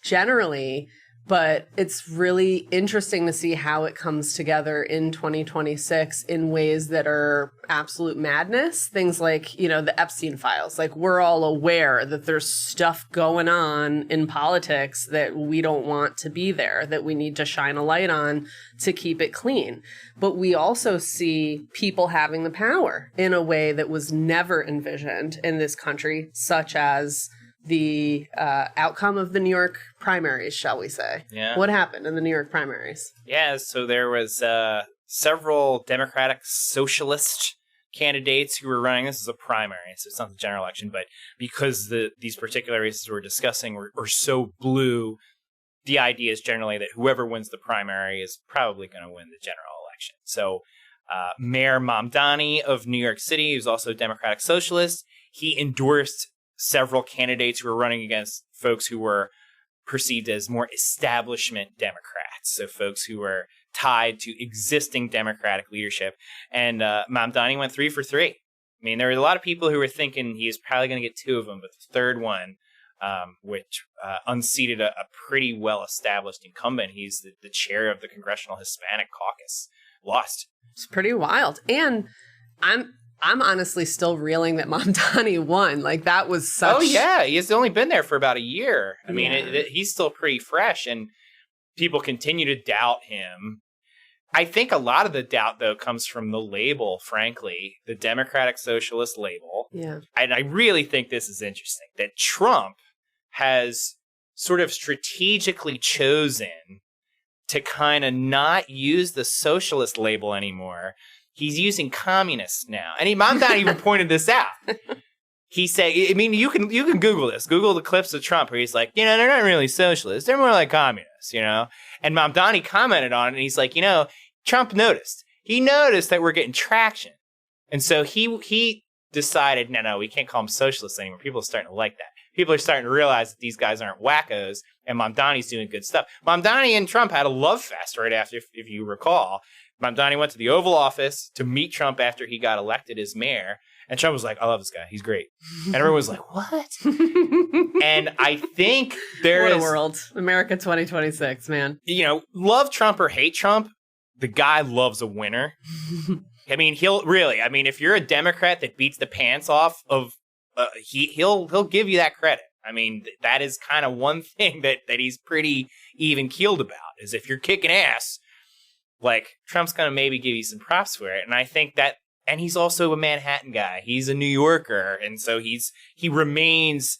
generally. But it's really interesting to see how it comes together in 2026 in ways that are absolute madness. Things like, you know, the Epstein files. Like, we're all aware that there's stuff going on in politics that we don't want to be there, that we need to shine a light on to keep it clean. But we also see people having the power in a way that was never envisioned in this country, such as the outcome of the New York primaries, shall we say. Yeah. What happened in the New York primaries? Yeah, so there was several Democratic Socialist candidates who were running. This is a primary, so it's not the general election, but because these particular races we're discussing were so blue, the idea is generally that whoever wins the primary is probably going to win the general election. So Mayor Mamdani of New York City, who's also a Democratic Socialist, he endorsed several candidates who were running against folks who were perceived as more establishment Democrats, so folks who are tied to existing Democratic leadership. And Mamdani went 3 for 3. I mean, there were a lot of people who were thinking he was probably going to get 2 of them, but the third one, which unseated a pretty well-established incumbent, he's the chair of the Congressional Hispanic Caucus, lost. It's pretty wild. And I'm honestly still reeling that Mamdani won. Like, that was such... Oh, yeah. He's only been there for about a year. I mean, he's still pretty fresh, and people continue to doubt him. I think a lot of the doubt, though, comes from the label, frankly, the Democratic Socialist label. Yeah. And I really think this is interesting, that Trump has sort of strategically chosen to kind of not use the socialist label anymore. He's using communist now. And Mamdani even pointed this out. He said, I mean, you can Google this. Google the clips of Trump where he's like, they're not really socialists. They're more like communists, And Mamdani commented on it, and he's like, Trump noticed. He noticed that we're getting traction. And so he decided, no, we can't call them socialists anymore. People are starting to like that. People are starting to realize that these guys aren't wackos, and Mamdani's doing good stuff. Mamdani and Trump had a love fest right after, if you recall. Mamdani went to the Oval Office to meet Trump after he got elected as mayor. And Trump was like, I love this guy. He's great. And everyone was like, what? And I think what a world. America 2026, man. Love Trump or hate Trump, the guy loves a winner. I mean, if you're a Democrat that beats the pants off of, he'll give you that credit. I mean, that is kind of one thing that he's pretty even keeled about, is if you're kicking ass, like, Trump's going to maybe give you some props for it. And I think that, and he's also a Manhattan guy. He's a New Yorker. And so he remains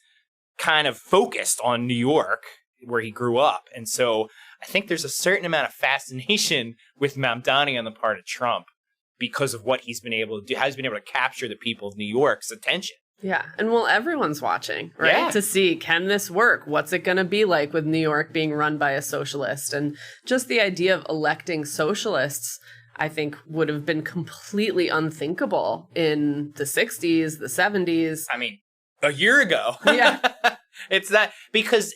kind of focused on New York, where he grew up. And so I think there's a certain amount of fascination with Mamdani on the part of Trump because of what he's been able to do, how he's been able to capture the people of New York's attention. Yeah. And everyone's watching, right? Yeah. To see, can this work? What's it going to be like with New York being run by a socialist? And just the idea of electing socialists, I think, would have been completely unthinkable in the 60s, the 70s. I mean, a year ago. Yeah. It's that, because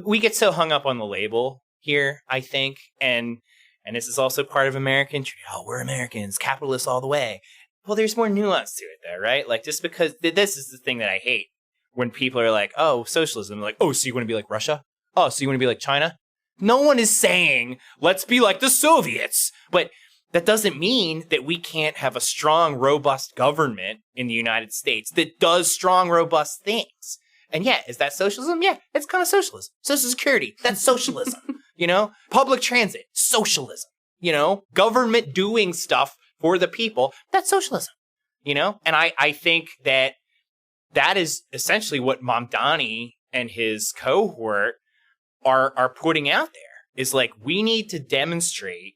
we get so hung up on the label here, I think. And this is also part of American, we're Americans, capitalists all the way. Well, there's more nuance to it, though, right? Like, just because this is the thing that I hate when people are like, oh, socialism. Like, oh, so you want to be like Russia? Oh, so you want to be like China? No one is saying, let's be like the Soviets. But that doesn't mean that we can't have a strong, robust government in the United States that does strong, robust things. And yeah, is that socialism? Yeah, it's kind of socialism. Social Security, that's socialism. Public transit, socialism. Government doing stuff for the people, that's socialism, And I think that is essentially what Mamdani and his cohort are putting out there, is like, we need to demonstrate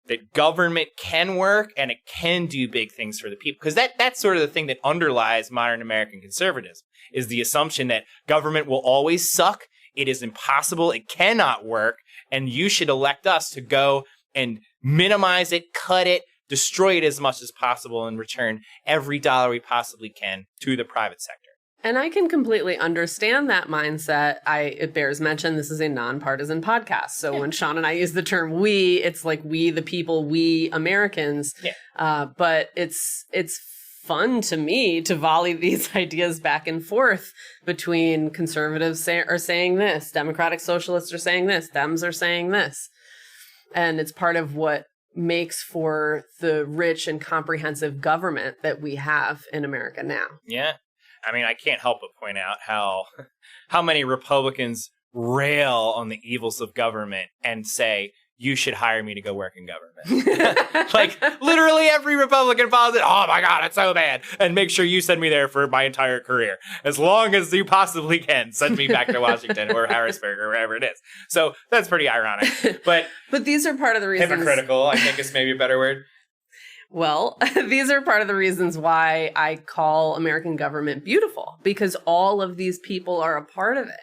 that government can work and it can do big things for the people. Because that's sort of the thing that underlies modern American conservatism, is the assumption that government will always suck. It is impossible. It cannot work. And you should elect us to go and minimize it, cut it, destroy it as much as possible, and return every dollar we possibly can to the private sector. And I can completely understand that mindset. It bears mention, this is a nonpartisan podcast. So when Sean and I use the term we, it's like we, the people, we Americans. Yeah. But it's fun to me to volley these ideas back and forth between conservatives are saying this, Democratic Socialists are saying this, Dems are saying this. And it's part of what makes for the rich and comprehensive government that we have in America now. Yeah. I mean, I can't help but point out how many Republicans rail on the evils of government and say, you should hire me to go work in government. Like, literally every Republican politician, oh my God, it's so bad. And make sure you send me there for my entire career. As long as you possibly can, send me back to Washington or Harrisburg or wherever it is. So that's pretty ironic. But these are part of the reasons. Hypocritical, I think, is maybe a better word. Well, these are part of the reasons why I call American government beautiful, because all of these people are a part of it.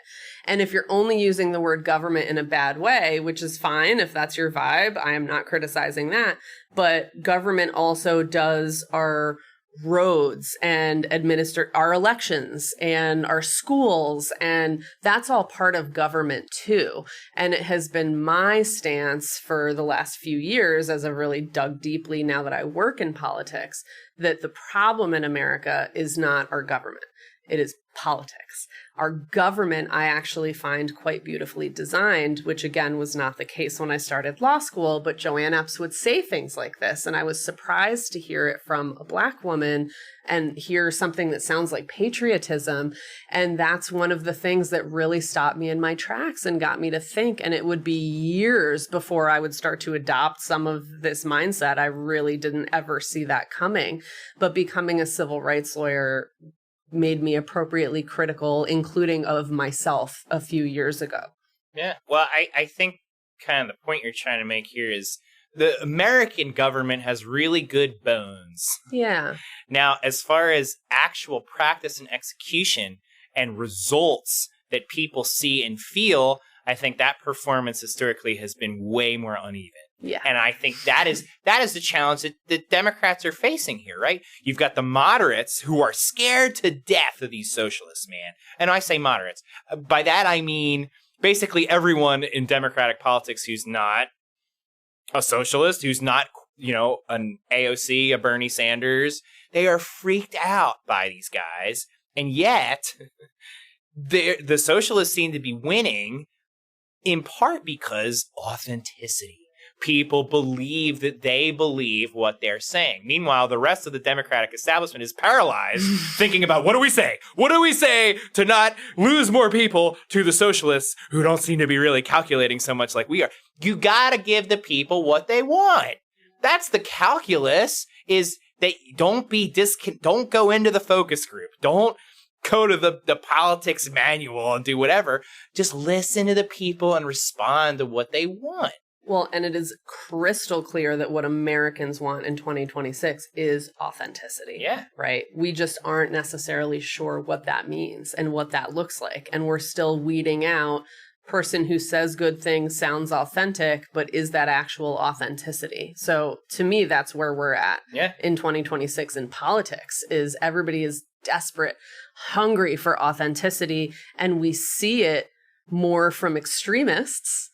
And if you're only using the word government in a bad way, which is fine if that's your vibe, I am not criticizing that. But government also does our roads and administer our elections and our schools. And that's all part of government too. And it has been my stance for the last few years, as I've really dug deeply now that I work in politics, that the problem in America is not our government. It is politics. Our government, I actually find quite beautifully designed, which again was not the case when I started law school, but Joanne Epps would say things like this. And I was surprised to hear it from a Black woman and hear something that sounds like patriotism. And that's one of the things that really stopped me in my tracks and got me to think. And it would be years before I would start to adopt some of this mindset. I really didn't ever see that coming. But becoming a civil rights lawyer made me appropriately critical, including of myself a few years ago. Yeah. Well, I think kind of the point you're trying to make here is the American government has really good bones. Yeah. Now, as far as actual practice and execution and results that people see and feel, I think that performance historically has been way more uneven. Yeah. And I think that is the challenge that the Democrats are facing here, right? You've got the moderates who are scared to death of these socialists, man. And I say moderates. By that, I mean basically everyone in Democratic politics who's not a socialist, who's not, an AOC, a Bernie Sanders. They are freaked out by these guys. And yet, the socialists seem to be winning in part because authenticity. People believe that they believe what they're saying. Meanwhile, the rest of the Democratic establishment is paralyzed, thinking about what do we say? What do we say to not lose more people to the socialists who don't seem to be really calculating so much like we are? You gotta give the people what they want. That's the calculus, is that don't go into the focus group. Don't go to the politics manual and do whatever. Just listen to the people and respond to what they want. Well, and it is crystal clear that what Americans want in 2026 is authenticity. Yeah. Right? We just aren't necessarily sure what that means and what that looks like. And we're still weeding out person who says good things, sounds authentic, but is that actual authenticity? So to me, that's where we're at in 2026 in politics, is everybody is desperate, hungry for authenticity. And we see it more from extremists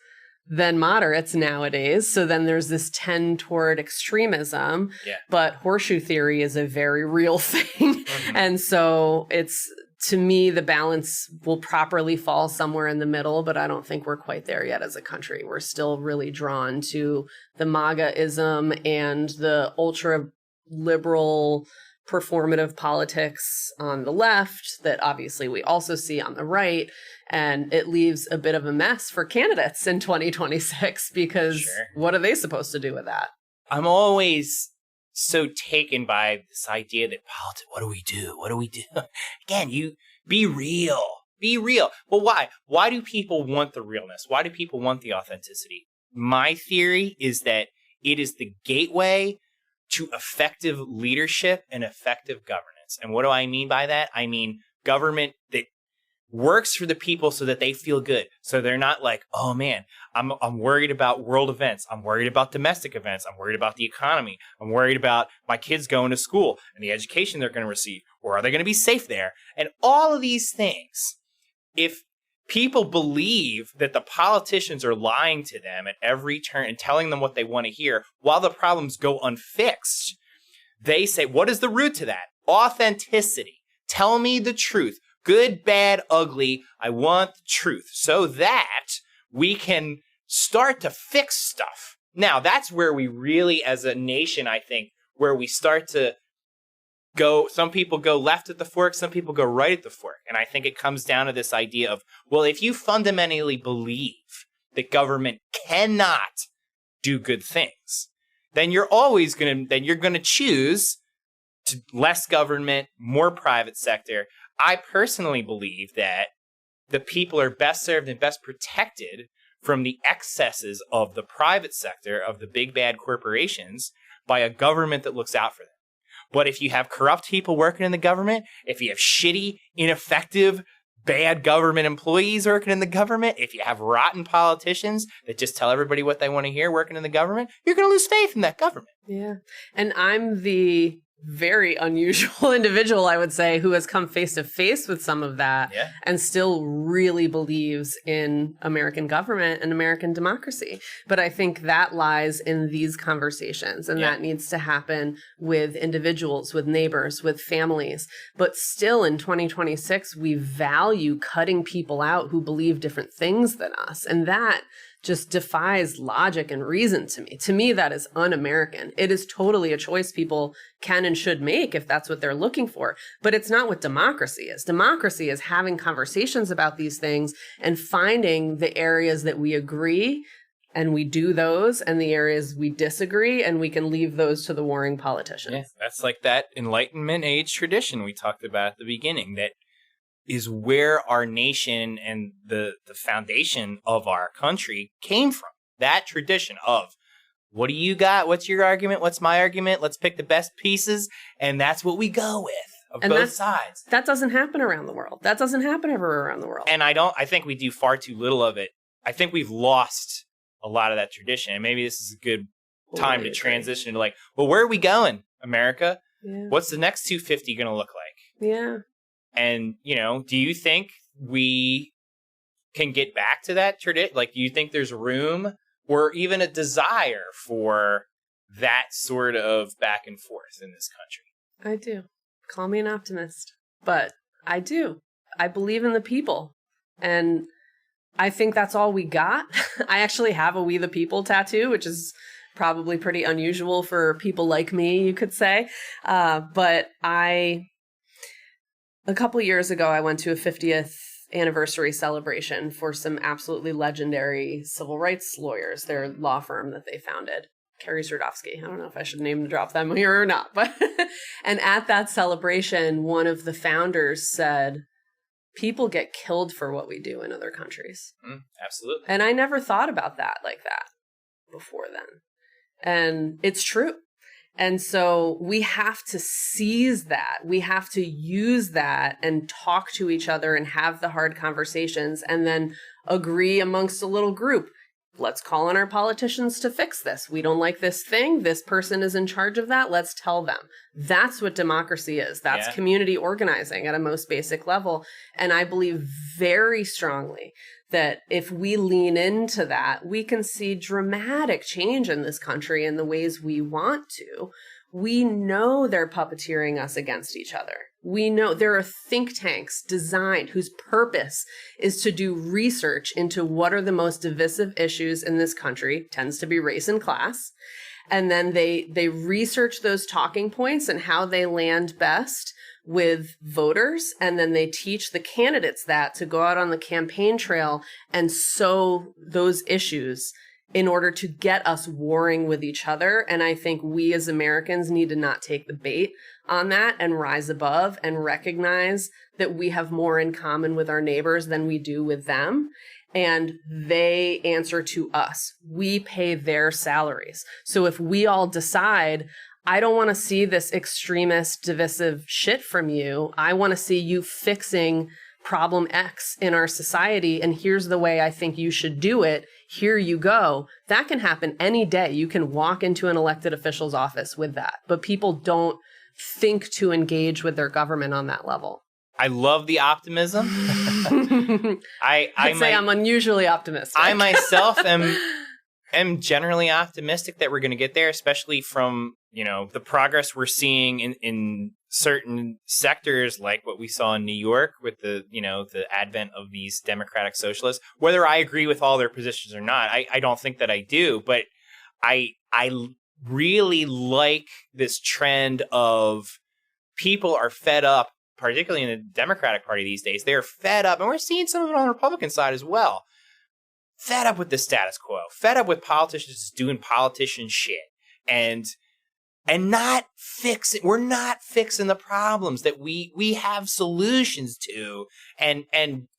than moderates nowadays. So then there's this tend toward extremism, but horseshoe theory is a very real thing. Mm-hmm. And so to me, the balance will properly fall somewhere in the middle, but I don't think we're quite there yet as a country. We're still really drawn to the MAGA-ism and the ultra liberal performative politics on the left that obviously we also see on the right. And it leaves a bit of a mess for candidates in 2026 because what are they supposed to do with that? I'm always so taken by this idea that politics, what do we do? What do we do? Again, you be real. Be real. Well, why? Why do people want the realness? Why do people want the authenticity? My theory is that it is the gateway to effective leadership and effective governance. And what do I mean by that? I mean government that works for the people so that they feel good. So they're not like, oh man, I'm worried about world events. I'm worried about domestic events. I'm worried about the economy. I'm worried about my kids going to school and the education they're going to receive. Or are they going to be safe there? And all of these things, if people believe that the politicians are lying to them at every turn and telling them what they want to hear while the problems go unfixed, they say, what is the root to that? Authenticity. Tell me the truth. Good, bad, ugly. I want the truth so that we can start to fix stuff. Now, that's where we really, as a nation, I think, where we start to go, some people go left at the fork, some people go right at the fork. And I think it comes down to this idea of, well, if you fundamentally believe that government cannot do good things, then you're always going to choose to less government, more private sector. I personally believe that the people are best served and best protected from the excesses of the private sector, of the big bad corporations, by a government that looks out for them. But if you have corrupt people working in the government, if you have shitty, ineffective, bad government employees working in the government, if you have rotten politicians that just tell everybody what they want to hear working in the government, you're going to lose faith in that government. Yeah. And I'm the very unusual individual, I would say, who has come face to face with some of that and still really believes in American government and American democracy. But I think that lies in these conversations, and that needs to happen with individuals, with neighbors, with families. But still in 2026, we value cutting people out who believe different things than us. And that just defies logic and reason to me. To me, that is un-American. It is totally a choice people can and should make if that's what they're looking for. But it's not what democracy is. Democracy is having conversations about these things and finding the areas that we agree, and we do those, and the areas we disagree, and we can leave those to the warring politicians. Yeah, that's like that Enlightenment age tradition we talked about at the beginning, that is where our nation and the foundation of our country came from. That tradition of, what do you got? What's your argument? What's my argument? Let's pick the best pieces. And that's what we go with, of both sides. That doesn't happen around the world. That doesn't happen everywhere around the world. And I think we do far too little of it. I think we've lost a lot of that tradition. And maybe this is a good time to transition to like, well, where are we going, America? Yeah. What's the next 250 going to look like? Yeah. And, do you think we can get back to that tradition? Like, do you think there's room or even a desire for that sort of back and forth in this country? I do. Call me an optimist, but I do. I believe in the people. And I think that's all we got. I actually have a We the People tattoo, which is probably pretty unusual for people like me, you could say. But a couple years ago, I went to a 50th anniversary celebration for some absolutely legendary civil rights lawyers, their law firm that they founded, Carrie Zerdowski. I don't know if I should name drop them here or not, but and at that celebration, one of the founders said, people get killed for what we do in other countries. Absolutely. And I never thought about that like that before then. And it's true. And so we have to seize that. We have to use that and talk to each other and have the hard conversations and then agree amongst a little group. Let's call on our politicians to fix this. We don't like this thing. This person is in charge of that. Let's tell them. That's what democracy is. That's community organizing at a most basic level. And I believe very strongly that if we lean into that, we can see dramatic change in this country in the ways we want to. We know they're puppeteering us against each other. We know there are think tanks designed whose purpose is to do research into what are the most divisive issues in this country, tends to be race and class. And then they research those talking points and how they land best with voters, and then they teach the candidates that to go out on the campaign trail and sow those issues in order to get us warring with each other. And I think we as Americans need to not take the bait on that and rise above and recognize that we have more in common with our neighbors than we do with them. And they answer to us. We pay their salaries. So if we all decide, I don't want to see this extremist, divisive shit from you. I want to see you fixing problem X in our society. And here's the way I think you should do it. Here you go. That can happen any day. You can walk into an elected official's office with that. But people don't think to engage with their government on that level. I love the optimism. I'd say I'm unusually optimistic. I myself am generally optimistic that we're going to get there, especially from, the progress we're seeing in certain sectors, like what we saw in New York with the advent of these democratic socialists. Whether I agree with all their positions or not, I don't think that I do, but I really like this trend of people are fed up, particularly in the Democratic Party these days. They're fed up, and we're seeing some of it on the Republican side as well. Fed up with the status quo, fed up with politicians doing politician shit, and not fixing. We're not fixing the problems that we have solutions to and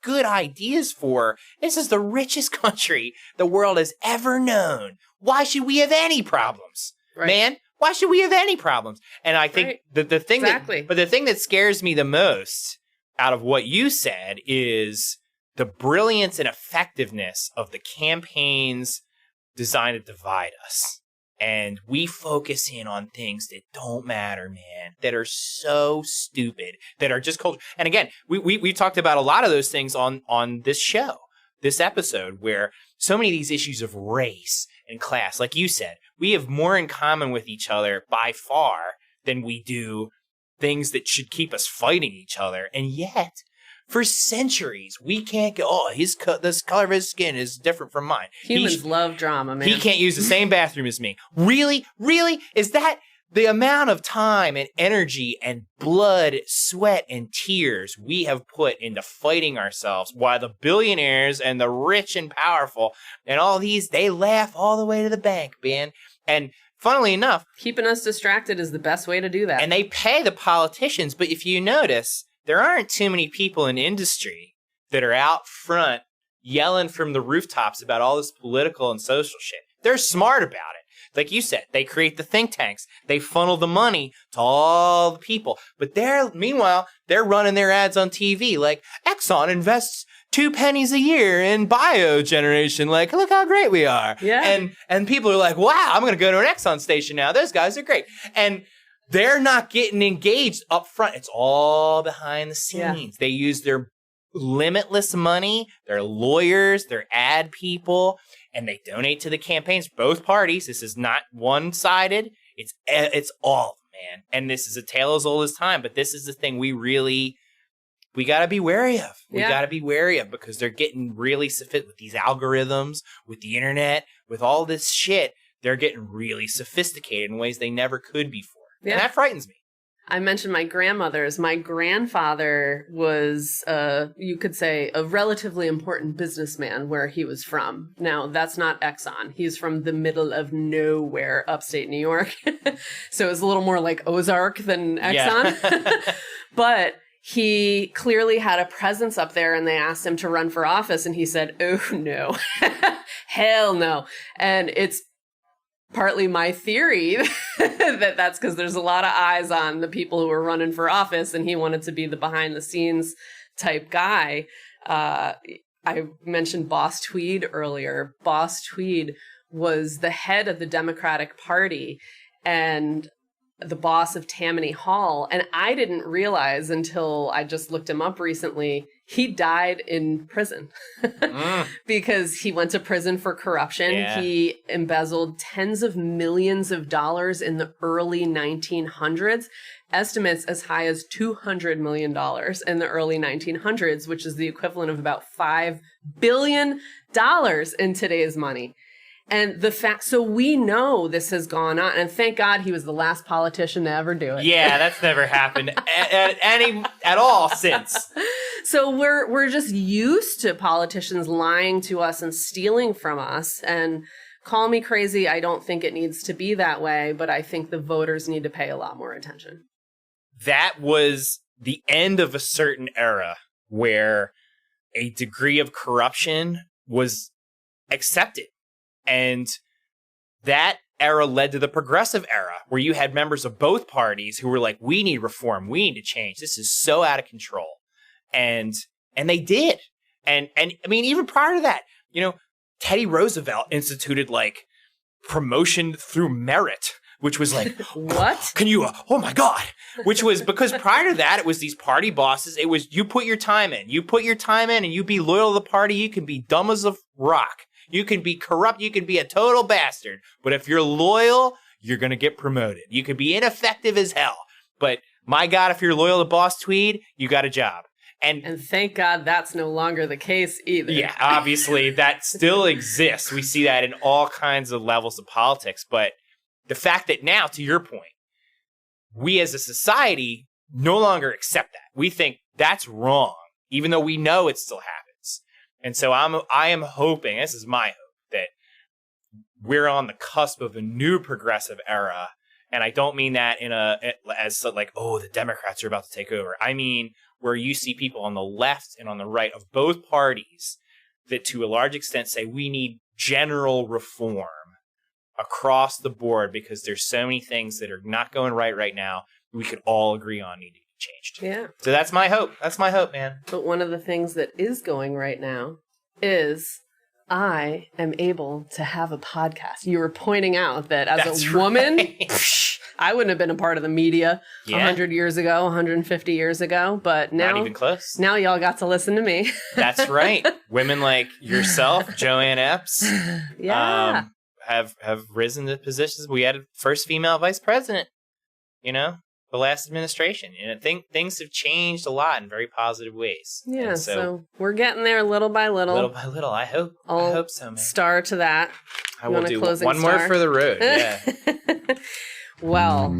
good ideas for. This is the richest country the world has ever known. Why should we have any problems, man? Why should we have any problems? And I think the thing the thing that scares me the most out of what you said is the brilliance and effectiveness of the campaigns designed to divide us. And we focus in on things that don't matter, man, that are so stupid, that are just culture. And again, we talked about a lot of those things on this show, this episode, where so many of these issues of race and class, like you said, we have more in common with each other by far than we do things that should keep us fighting each other. And yet, for centuries, we can't go, this color of his skin is different from mine. Humans love drama, man. He can't use the same bathroom as me. Really? Really? Is that the amount of time and energy and blood, sweat, and tears we have put into fighting ourselves, while the billionaires and the rich and powerful and all these, they laugh all the way to the bank, man. And funnily enough, keeping us distracted is the best way to do that. And they pay the politicians, but if you notice, there aren't too many people in industry that are out front yelling from the rooftops about all this political and social shit. They're smart about it. Like you said, they create the think tanks. They funnel the money to all the people. But meanwhile, they're running their ads on TV like Exxon invests 2 pennies a year in biogeneration. Like, look how great we are. Yeah. And people are like, wow, I'm going to go to an Exxon station now. Those guys are great. And they're not getting engaged up front. It's all behind the scenes. Yeah. They use their limitless money, their lawyers, their ad people, and they donate to the campaigns. Both parties. This is not one-sided. It's all, man. And this is a tale as old as time. But this is the thing we got to be wary of. We got to be wary of, because they're getting really sophisticated with these algorithms, with the internet, with all this shit. They're getting really sophisticated in ways they never could before. Yeah. And that frightens me. I mentioned my grandmother's. My grandfather was, you could say, a relatively important businessman where he was from. Now, that's not Exxon. He's from the middle of nowhere, upstate New York. So it was a little more like Ozark than Exxon. Yeah. But he clearly had a presence up there, and they asked him to run for office, and he said, oh, no. Hell no. And it's partly my theory that's because there's a lot of eyes on the people who were running for office, and he wanted to be the behind the scenes type guy. I mentioned Boss Tweed earlier. Boss Tweed was the head of the Democratic Party and the boss of Tammany Hall. And I didn't realize until I just looked him up recently, he died in prison because he went to prison for corruption. Yeah. He embezzled tens of millions of dollars in the early 1900s, estimates as high as $200 million in the early 1900s, which is the equivalent of about $5 billion in today's money. And so we know this has gone on, and thank God he was the last politician to ever do it. Yeah, that's never happened at all since. So we're just used to politicians lying to us and stealing from us. And call me crazy, I don't think it needs to be that way, but I think the voters need to pay a lot more attention. That was the end of a certain era where a degree of corruption was accepted. And that era led to the progressive era, where you had members of both parties who were like, we need reform, we need to change. This is so out of control. And they did. And I mean, even prior to that, Teddy Roosevelt instituted like promotion through merit, which was like, what? Can you, oh my God. Which was because prior to that, it was these party bosses. It was, you put your time in, and you be loyal to the party. You can be dumb as a rock. You can be corrupt. You can be a total bastard. But if you're loyal, you're going to get promoted. You can be ineffective as hell. But my God, if you're loyal to Boss Tweed, you got a job. And thank God that's no longer the case either. Yeah, obviously that still exists. We see that in all kinds of levels of politics. But the fact that now, to your point, we as a society no longer accept that. We think that's wrong, even though we know it still happens. And so I am hoping, this is my hope, that we're on the cusp of a new progressive era. And I don't mean that as like, oh, the Democrats are about to take over. I mean, where you see people on the left and on the right of both parties that to a large extent say we need general reform across the board because there's so many things that are not going right now we could all agree on need to be changed. Yeah. So that's my hope. That's my hope, man. But one of the things that is going right now is I am able to have a podcast. You were pointing out that as That's a woman, right. I wouldn't have been a part of the media 100 years ago, 150 years ago, but now, Not even close. Now y'all got to listen to me. That's right. Women like yourself, Joanne Epps, Yeah. have risen to positions. We had a first female vice president, the last administration. Things have changed a lot in very positive ways. Yeah, And so we're getting there little by little. little by little. I hope so, man. Star to that. I You will want a do closing one more star? for the road. Yeah. Well,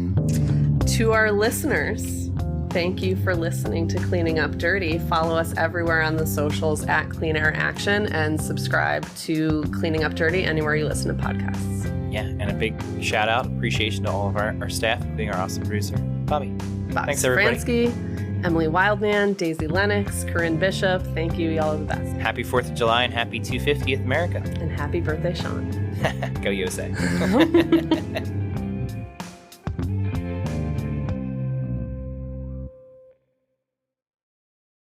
to our listeners, thank you for listening to Cleaning Up Dirty. Follow us everywhere on the socials at Clean Air Action and subscribe to Cleaning Up Dirty anywhere you listen to podcasts. Yeah, and a big shout out, appreciation to all of our staff, including our awesome producer, Bobby. Bob Thanks, everybody. Spransky, Emily Wildman, Daisy Lennox, Corinne Bishop. Thank you. Y'all are the best. Happy 4th of July and happy 250th America. And happy birthday, Sean. Go USA.